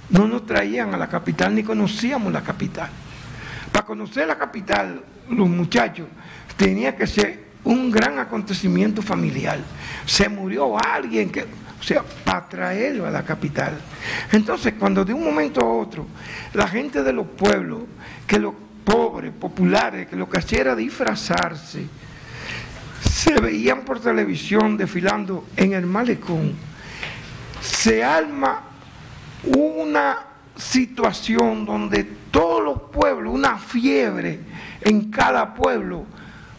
no nos traían a la capital ni conocíamos la capital. Para conocer la capital, los muchachos, tenía que ser un gran acontecimiento familiar. Se murió alguien, o sea, para traerlo a la capital. Entonces, cuando de un momento a otro, la gente de los pueblos, que los pobres, populares, que lo que hacía era disfrazarse, se veían por televisión desfilando en el malecón, se arma una situación donde todos los pueblos, una fiebre en cada pueblo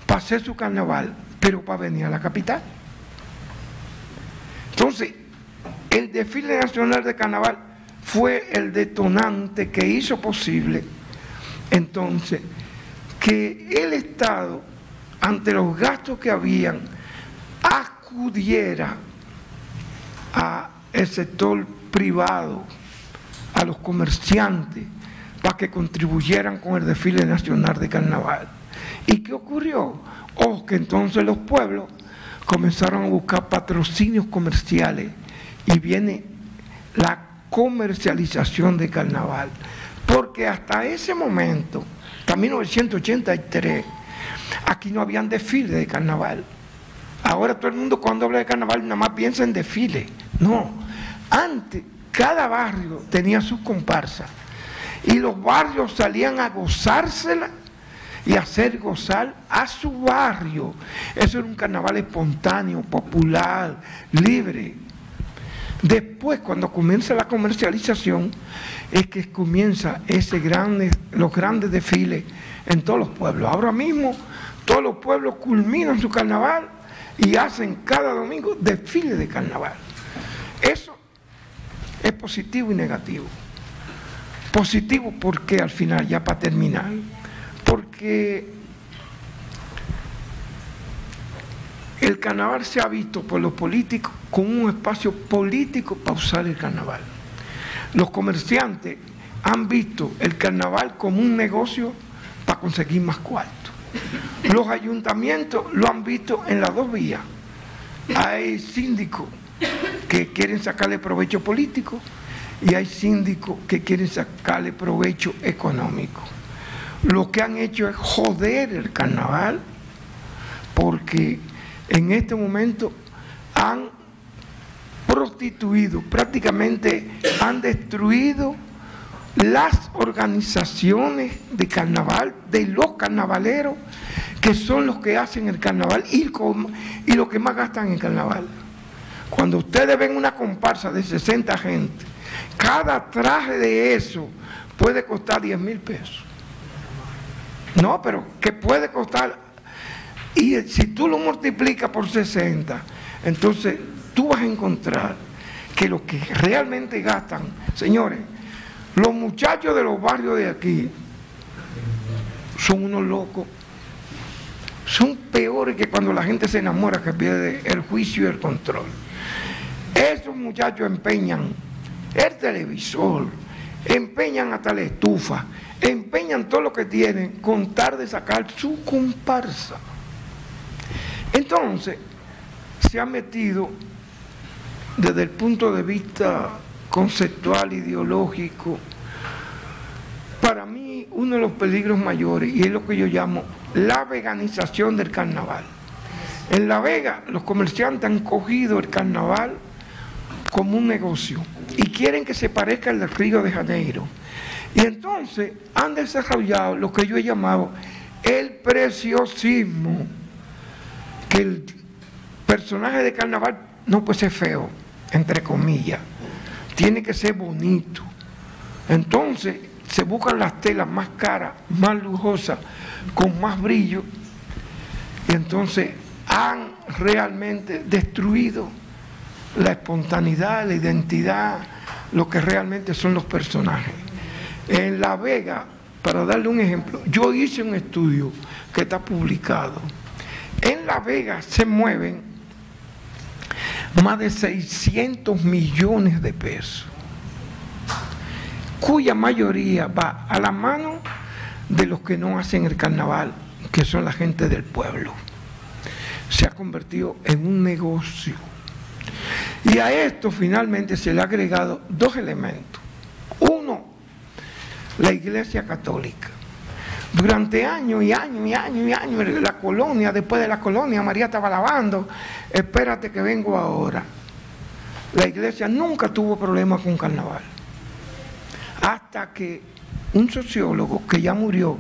para hacer su carnaval, pero para venir a la capital. Entonces, el desfile nacional de carnaval fue el detonante que hizo posible, entonces, que el Estado, ante los gastos que habían, acudiera al sector privado, a los comerciantes, para que contribuyeran con el desfile nacional de carnaval. ¿Y qué ocurrió? Que entonces los pueblos comenzaron a buscar patrocinios comerciales, y viene la comercialización de carnaval, porque hasta ese momento, hasta 1983, aquí no habían desfiles de carnaval. Ahora todo el mundo cuando habla de carnaval nada más piensa en desfile. No, antes cada barrio tenía sus comparsas, y los barrios salían a gozársela y hacer gozar a su barrio. Eso era un carnaval espontáneo, popular, libre. Después, cuando comienza la comercialización, es que comienza los grandes desfiles en todos los pueblos. Ahora mismo, todos los pueblos culminan su carnaval y hacen cada domingo desfiles de carnaval. Eso es positivo y negativo. Positivo porque al final, ya para terminar, porque el carnaval se ha visto por los políticos como un espacio político para usar el carnaval. Los comerciantes han visto el carnaval como un negocio para conseguir más cuartos. Los ayuntamientos lo han visto en las dos vías. Hay síndicos que quieren sacarle provecho político y hay síndicos que quieren sacarle provecho económico. Lo que han hecho es joder el carnaval, porque en este momento han prostituido, prácticamente han destruido las organizaciones de carnaval, de los carnavaleros, que son los que hacen el carnaval y los que más gastan en carnaval. Cuando ustedes ven una comparsa de 60 gente, cada traje de eso puede costar 10,000 pesos. No, pero que puede costar, y si tú lo multiplicas por 60, entonces tú vas a encontrar que los que realmente gastan, señores, los muchachos de los barrios de aquí son unos locos, son peores que cuando la gente se enamora, que pierde el juicio y el control. Esos muchachos empeñan el televisor, empeñan hasta la estufa, empeñan todo lo que tienen con tal de sacar su comparsa. Entonces, se ha metido desde el punto de vista conceptual, ideológico, para mí uno de los peligros mayores, y es lo que yo llamo la veganización del carnaval. En La Vega los comerciantes han cogido el carnaval como un negocio y quieren que se parezca al del Río de Janeiro. Y entonces han desarrollado lo que yo he llamado el preciosismo, que el personaje de carnaval no puede ser feo, entre comillas, tiene que ser bonito. Entonces se buscan las telas más caras, más lujosas, con más brillo, y entonces han realmente destruido la espontaneidad, la identidad, lo que realmente son los personajes. En La Vega, para darle un ejemplo, yo hice un estudio que está publicado. En La Vega se mueven más de 600 millones de pesos, cuya mayoría va a la mano de los que no hacen el carnaval, que son la gente del pueblo. Se ha convertido en un negocio. Y a esto finalmente se le ha agregado dos elementos. Uno, la Iglesia Católica. Durante años y años y años y años, la colonia, después de la colonia, María estaba alabando, espérate que vengo ahora. La Iglesia nunca tuvo problemas con carnaval. Hasta que un sociólogo que ya murió,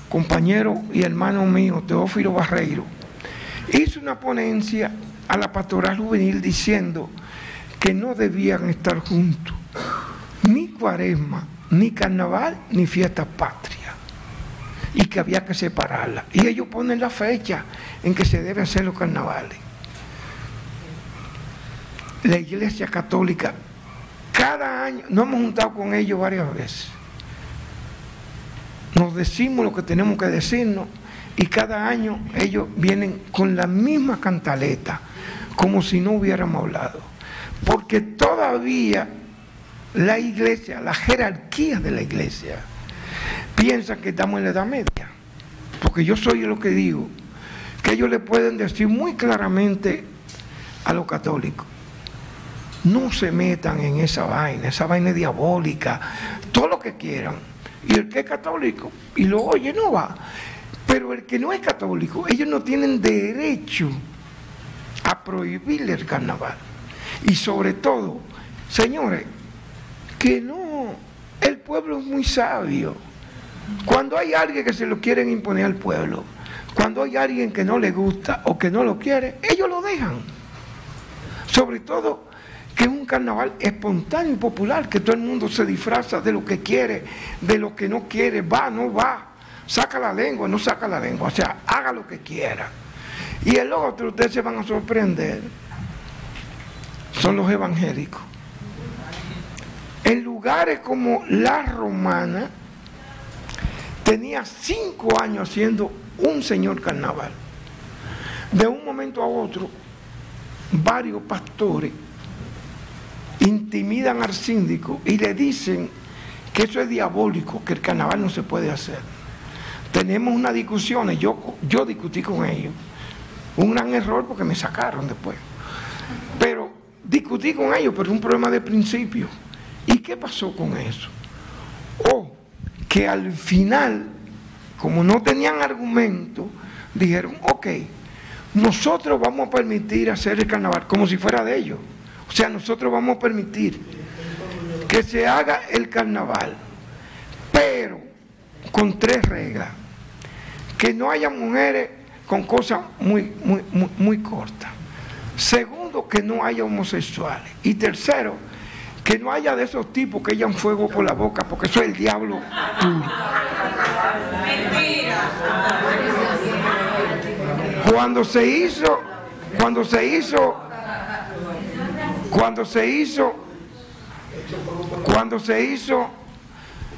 compañero y hermano mío, Teófilo Barreiro, hizo una ponencia a la pastoral juvenil diciendo que no debían estar juntos ni cuaresma, ni carnaval, ni fiestas patrias, y que había que separarlas. Y ellos ponen la fecha en que se deben hacer los carnavales. La Iglesia Católica, cada año, nos hemos juntado con ellos varias veces, nos decimos lo que tenemos que decirnos, y cada año ellos vienen con la misma cantaleta, como si no hubiéramos hablado. Porque todavía la iglesia, las jerarquías de la iglesia, piensan que estamos en la Edad Media. Porque yo soy lo que digo, que ellos le pueden decir muy claramente a los católicos: no se metan en esa vaina es diabólica, todo lo que quieran. Y el que es católico y lo oye no va. Pero el que no es católico, ellos no tienen derecho a prohibirle el carnaval. Y sobre todo, señores, que no, el pueblo es muy sabio. Cuando hay alguien que se lo quieren imponer al pueblo, cuando hay alguien que no le gusta o que no lo quiere, ellos lo dejan. Sobre todo que es un carnaval espontáneo y popular, que todo el mundo se disfraza de lo que quiere, de lo que no quiere, va, no va, saca la lengua, no saca la lengua, o sea, haga lo que quiera. Y el otro, ustedes se van a sorprender, son los evangélicos. En lugares como La Romana, tenía 5 años haciendo un señor carnaval. De un momento a otro, varios pastores intimidan al síndico y le dicen que eso es diabólico, que el carnaval no se puede hacer. Tenemos unas discusiones, yo discutí con ellos, un gran error porque me sacaron después, pero discutí con ellos, pero es un problema de principio. ¿Y qué pasó con eso? Que al final, como no tenían argumento, dijeron: ok, nosotros vamos a permitir hacer el carnaval como si fuera de ellos. O sea, nosotros vamos a permitir que se haga el carnaval, pero con 3 reglas. Que no haya mujeres con cosas muy cortas. Segundo, que no haya homosexuales. Y tercero, que no haya de esos tipos que echan fuego por la boca, porque eso es el diablo puro. Cuando se hizo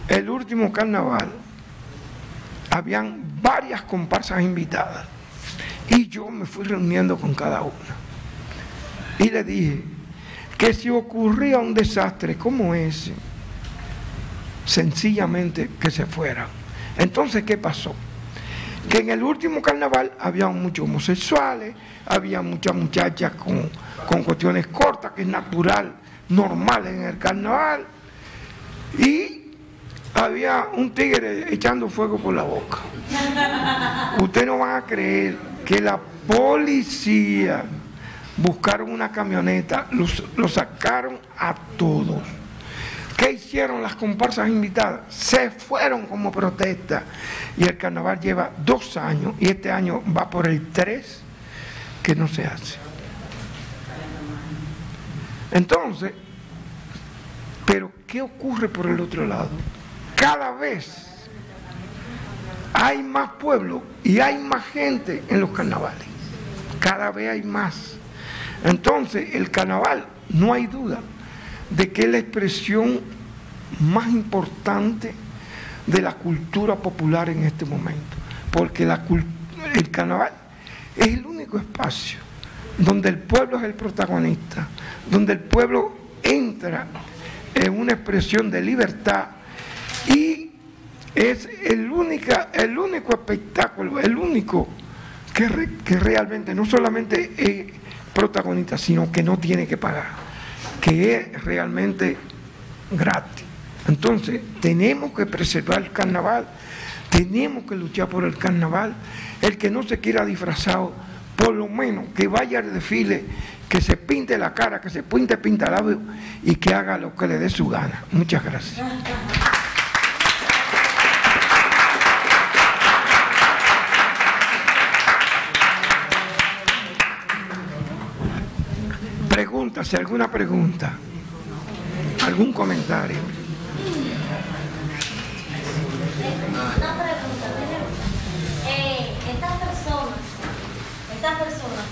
el último carnaval, habían varias comparsas invitadas y yo me fui reuniendo con cada una y le dije que si ocurría un desastre como ese, sencillamente que se fueran. Entonces, ¿qué pasó? Que en el último carnaval había muchos homosexuales, había muchas muchachas con cuestiones cortas, que es natural, normal en el carnaval, y había un tigre echando fuego por la boca. Ustedes no van a creer que la policía buscaron una camioneta, los sacaron a todos. ¿Qué hicieron las comparsas invitadas? Se fueron como protesta. Y el carnaval lleva 2 años y este año va por el 3 que no se hace. Entonces, pero ¿qué ocurre por el otro lado? Cada vez hay más pueblos y hay más gente en los carnavales. Cada vez hay más. Entonces, el carnaval, no hay duda de que es la expresión más importante de la cultura popular en este momento, porque el carnaval es el único espacio donde el pueblo es el protagonista, donde el pueblo entra en una expresión de libertad y es el único espectáculo, el único que realmente no solamente es protagonista, sino que no tiene que pagar, que es realmente gratis. Entonces, tenemos que preservar el carnaval, tenemos que luchar por el carnaval. El que no se quiera disfrazado, por lo menos que vaya al desfile, que se pinte la cara, que se pinta labio y que haga lo que le dé su gana. Muchas gracias. Pregunta, si alguna pregunta, algún comentario. Una pregunta, estas personas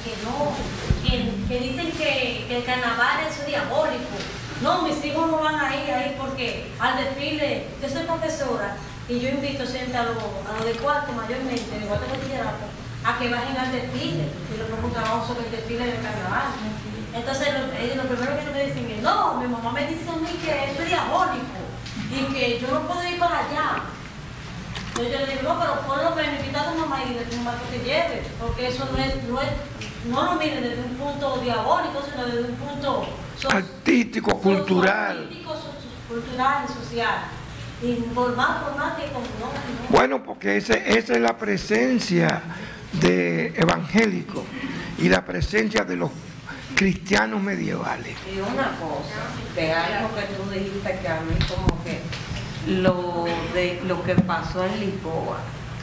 que dicen que el carnaval es diabólico, no, mis hijos no van a ir ahí porque al desfile, yo soy profesora y yo invito siempre a los de cuarto mayormente, de cuarto bachillerato, a que bajen al desfile y lo preguntamos sobre el desfile del carnaval. Entonces ellos lo primero que me dicen es, no, mi mamá me dice a mí que esto es diabólico y que yo no puedo ir para allá. Entonces yo le digo, no, pero por lo menos invita a tu mamá y de tu mamá que te lleve, porque eso no lo miren desde un punto diabólico, sino desde un punto artístico, cultural. Artístico, cultural y social. Y por más que como no. Bueno, porque esa es la presencia de evangélicos y la presencia de los cristianos medievales. Y una cosa, de algo que tú dijiste que a mí como que lo que pasó en Lisboa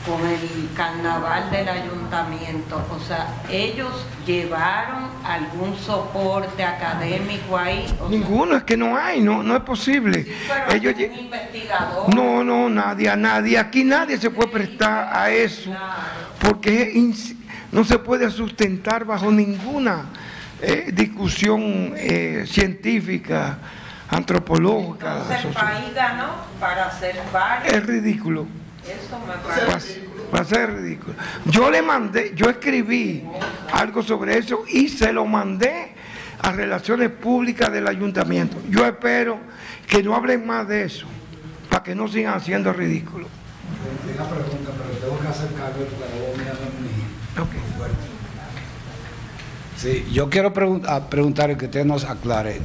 con el carnaval del ayuntamiento, o sea, ellos llevaron algún soporte académico ahí. Ninguno, es que no hay, no es posible. Sí, pero ellos un investigador. No, nadie, aquí nadie se puede prestar a eso, porque no se puede sustentar bajo ninguna discusión científica, antropológica. Entonces el país ganó para hacer varios. Es ridículo. Eso me parece. Va a ser ridículo. Yo escribí algo sobre eso y se lo mandé a Relaciones Públicas del Ayuntamiento. Yo espero que no hablen más de eso, para que no sigan haciendo ridículo. Una pregunta, pero tengo que hacer cambio porque la voy mirando en mi... Okay. Sí, yo quiero preguntar que usted nos aclare.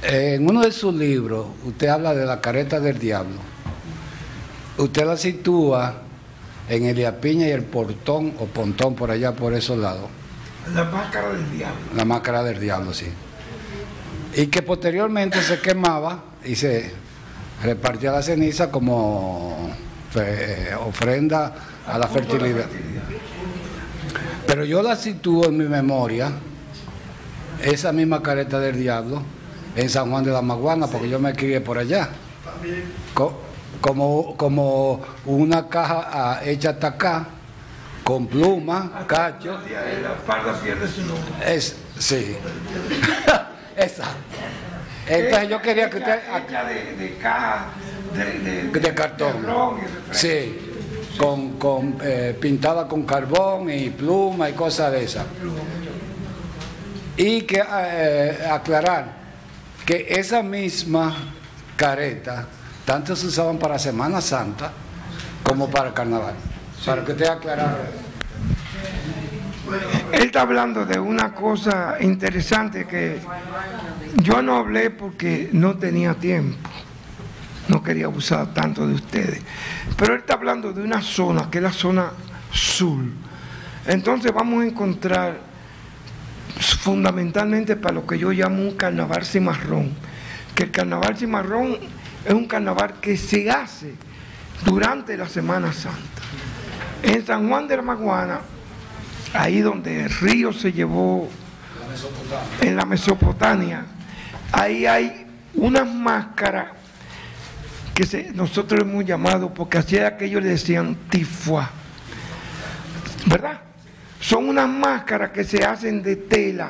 En uno de sus libros, usted habla de la careta del diablo. Usted la sitúa en Elías Piña y el Portón o Pontón por allá, por esos lados. La máscara del diablo. La máscara del diablo, sí. Y que posteriormente se quemaba y se repartía la ceniza como ofrenda a la fertilidad. Pero yo la sitúo en mi memoria, esa misma careta del diablo, en San Juan de la Maguana, porque yo me crié por allá. Como una caja hecha hasta acá, con pluma, cacho. La espalda pierde su nombre. Sí. Exacto. Entonces yo quería que usted... Hecha de caja de cartón. Sí. Pintada con carbón y pluma y cosas de esas. Y que aclarar que esa misma careta tanto se usaban para Semana Santa como para Carnaval. Sí. Para que usted aclarara. Él está hablando de una cosa interesante que yo no hablé porque no tenía tiempo. No quería abusar tanto de ustedes. Pero él está hablando de una zona, que es la zona sur. Entonces vamos a encontrar fundamentalmente para lo que yo llamo un carnaval cimarrón. Que el carnaval cimarrón es un carnaval que se hace durante la Semana Santa. En San Juan de la Maguana, ahí donde el río se llevó, en la Mesopotamia, ahí hay unas máscaras que nosotros hemos llamado, porque así aquellos le decían tifua, ¿verdad? Son unas máscaras que se hacen de tela.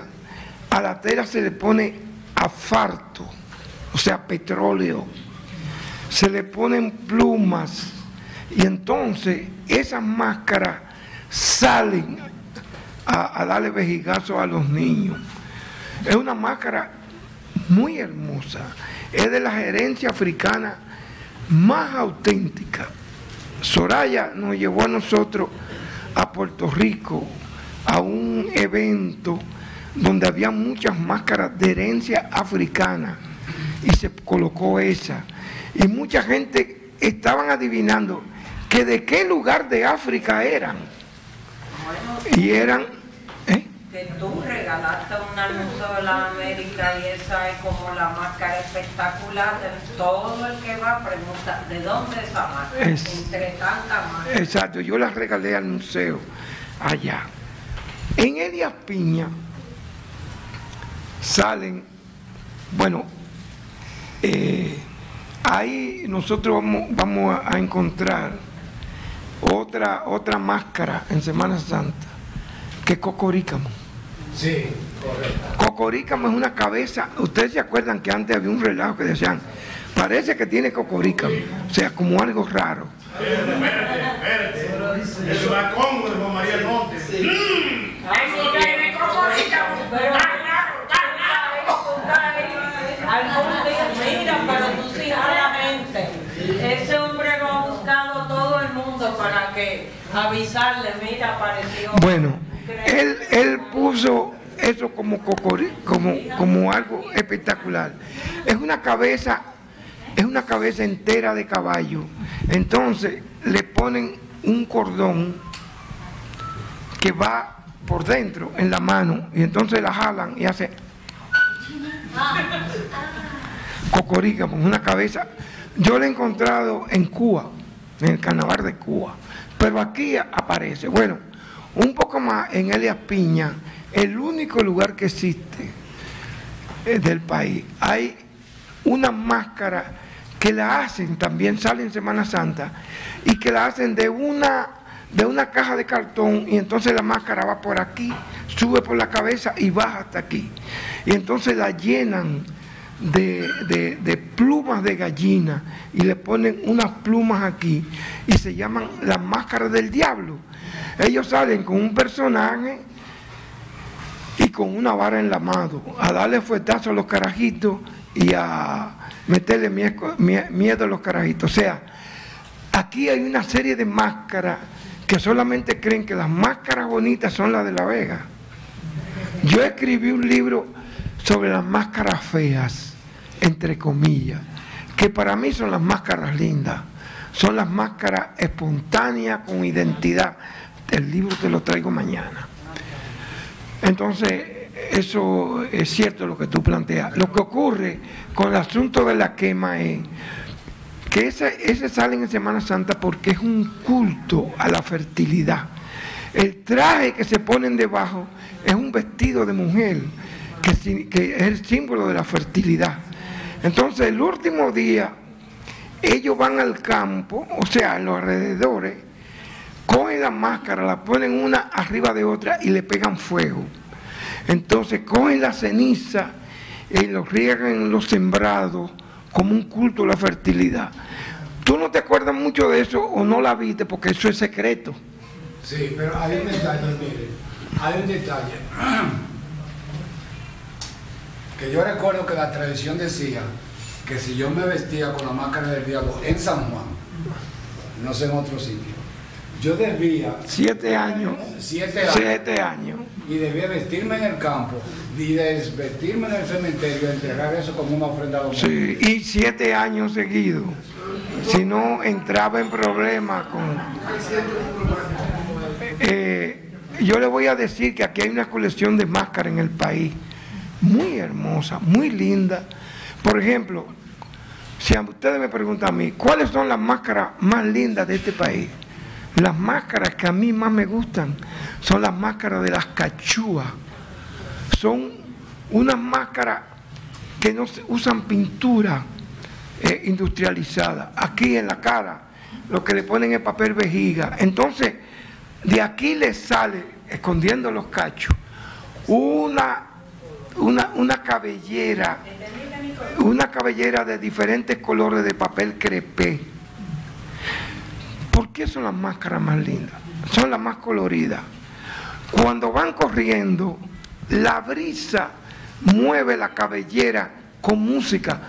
A la tela se le pone asfalto, o sea, petróleo. Se le ponen plumas y entonces esas máscaras salen a darle vejigazo a los niños. Es una máscara muy hermosa, es de la gerencia africana más auténtica. Soraya nos llevó a nosotros a Puerto Rico a un evento donde había muchas máscaras de herencia africana y se colocó esa. Y mucha gente estaban adivinando que de qué lugar de África eran. Y eran... Que tú regalaste una al Museo de la América y esa es como la máscara espectacular. Todo el que va pregunta, ¿de dónde es esa máscara? Entre tantas máscaras. Exacto, yo la regalé al museo allá. En Elías Piña salen, bueno, ahí nosotros vamos a encontrar otra máscara en Semana Santa, que es Cocorícamo. Sí, correcto. Cocorícamo es una cabeza. Ustedes se acuerdan que antes había un relajo que decían, parece que tiene cocorícamo, o sea, como algo raro. Espérate. Eso va como de Juan María Monte. Eso tiene cocorícamo. Mira, pero tú sí a la gente. Ese hombre lo ha buscado todo el mundo para que avisarle, mira, apareció. Bueno, él puso eso como algo espectacular. Es una cabeza entera de caballo. Entonces le ponen un cordón que va por dentro en la mano y entonces la jalan y hace Cocorícamo, una cabeza. Yo la he encontrado en Cuba, en el carnaval de Cuba, pero aquí aparece. Bueno, un poco más en Elías Piña, el único lugar que existe del país, hay una máscara que la hacen, también sale en Semana Santa, y que la hacen de una caja de cartón, y entonces la máscara va por aquí, sube por la cabeza y baja hasta aquí. Y entonces la llenan de plumas de gallina y le ponen unas plumas aquí y se llaman las máscaras del diablo. Ellos salen con un personaje y con una vara en la mano a darle fuetazo a los carajitos y a meterle miedo a los carajitos. O sea, aquí hay una serie de máscaras que solamente creen que las máscaras bonitas son las de La Vega. Yo escribí un libro sobre las máscaras feas, entre comillas, que para mí son las máscaras lindas, son las máscaras espontáneas con identidad. El libro te lo traigo mañana. Entonces, eso es cierto lo que tú planteas. Lo que ocurre con el asunto de la quema es que ese sale en Semana Santa porque es un culto a la fertilidad. El traje que se ponen debajo es un vestido de mujer que es el símbolo de la fertilidad. Entonces, el último día, ellos van al campo, o sea, en los alrededores, cogen la máscara, la ponen una arriba de otra y le pegan fuego. Entonces, cogen la ceniza y lo riegan en los sembrados como un culto a la fertilidad. ¿Tú no te acuerdas mucho de eso o no la viste? Porque eso es secreto. Sí, pero hay un detalle, mire, hay un detalle. Que yo recuerdo que la tradición decía que si yo me vestía con la máscara del diablo en San Juan, no sé en otro sitio, yo debía 7 años. 7 años. Y debía vestirme en el campo y desvestirme en el cementerio, enterrar eso como una ofrenda a los muertos. Sí, y 7 años seguidos. Si no, entraba en problemas con... yo le voy a decir que aquí hay una colección de máscaras en el país, muy hermosa, muy linda. Por ejemplo, si a ustedes me preguntan a mí, ¿cuáles son las máscaras más lindas de este país? Las máscaras que a mí más me gustan son las máscaras de las cachúas. Son unas máscaras que no usan pintura industrializada. Aquí en la cara lo que le ponen es papel vejiga. Entonces, de aquí le sale, escondiendo los cachos, una cabellera de diferentes colores de papel crepé. ¿Por qué son las máscaras más lindas? Son las más coloridas. Cuando van corriendo, la brisa mueve la cabellera con música.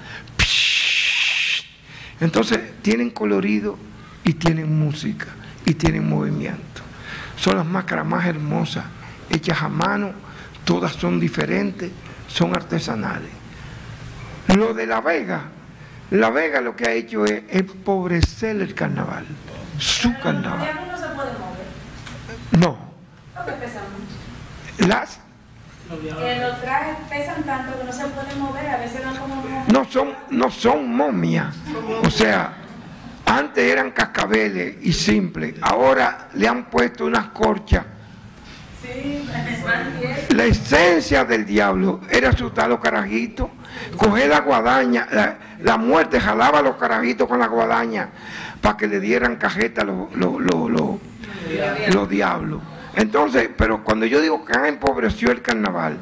Entonces tienen colorido y tienen música y tienen movimiento. Son las máscaras más hermosas, hechas a mano, todas son diferentes, son artesanales. Lo de La Vega lo que ha hecho es empobrecer el carnaval, su carnaval. ¿Los diablos no se pueden mover? No. Porque pesan mucho. Los trajes pesan tanto que no se pueden mover, a veces no como no son momias. O sea, antes eran cascabeles y simples, ahora le han puesto unas corchas. Sí, La esencia del diablo era asustar a los carajitos, coger la guadaña, la muerte jalaba a los carajitos con la guadaña para que le dieran cajeta a los diablos. Entonces, pero cuando yo digo que han empobrecido el carnaval,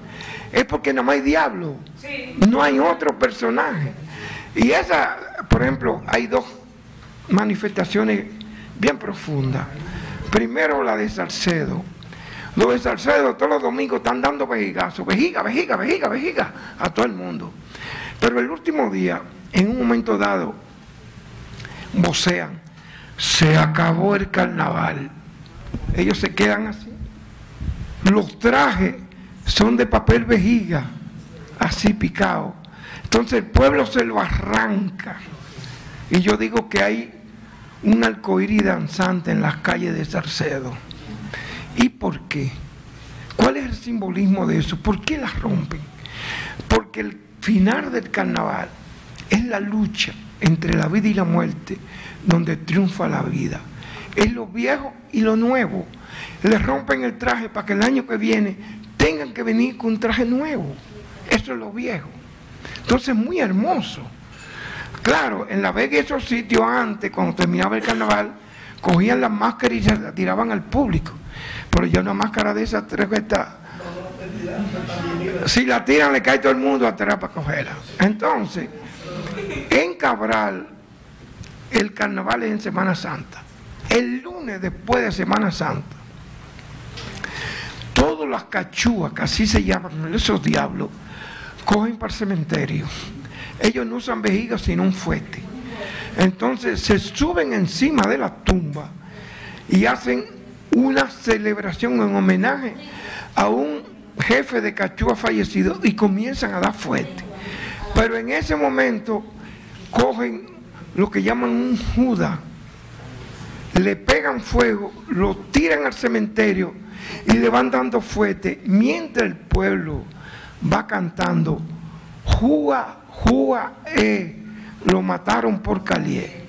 es porque nada más hay diablo, no hay otro personaje. Y esa, por ejemplo, hay dos manifestaciones bien profundas. Primero, la de Salcedo. Los de Salcedo todos los domingos están dando vejigazos, vejiga a todo el mundo. Pero el último día, en un momento dado, vocean, se acabó el carnaval. Ellos se quedan así. Los trajes son de papel vejiga, así picado. Entonces el pueblo se lo arranca. Y yo digo que hay un arcoíris danzante en las calles de Salcedo. ¿Y por qué? ¿Cuál es el simbolismo de eso? ¿Por qué las rompen? Porque el final del carnaval es la lucha entre la vida y la muerte, donde triunfa la vida. Es lo viejo y lo nuevo. Le rompen el traje para que el año que viene tengan que venir con un traje nuevo. Eso es lo viejo. Entonces es muy hermoso. Claro, en La Vega y esos sitios antes, cuando terminaba el carnaval, cogían las máscaras y se las tiraban al público. Pero ya una máscara de esas tres que está, si la tiran le cae todo el mundo atrás para cogerla. Entonces, en Cabral, el carnaval es en Semana Santa. El lunes después de Semana Santa, todas las cachúas, que así se llaman, esos diablos, cogen para el cementerio. Ellos no usan vejiga sino un fuete. Entonces se suben encima de la tumba y hacen una celebración en homenaje a un jefe de cachúa fallecido y comienzan a dar fuerte. Pero en ese momento cogen lo que llaman un Judas le pegan fuego, lo tiran al cementerio y le van dando fuete mientras el pueblo va cantando Juga, Juga, lo mataron por Calié.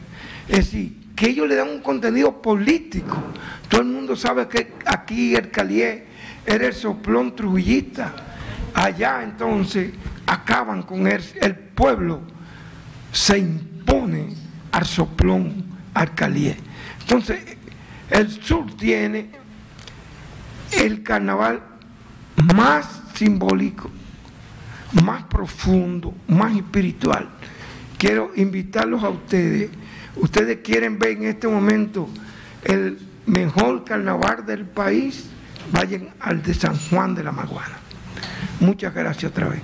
Es decir, que ellos le dan un contenido político. Todo el mundo sabe que aquí el Calié era el soplón trujillista. Allá entonces acaban con el pueblo, se impone al soplón, al Calié. Entonces, el sur tiene el carnaval más simbólico, más profundo, más espiritual. Quiero invitarlos a ustedes. Ustedes quieren ver en este momento el mejor carnaval del país, vayan al de San Juan de la Maguana. Muchas gracias otra vez.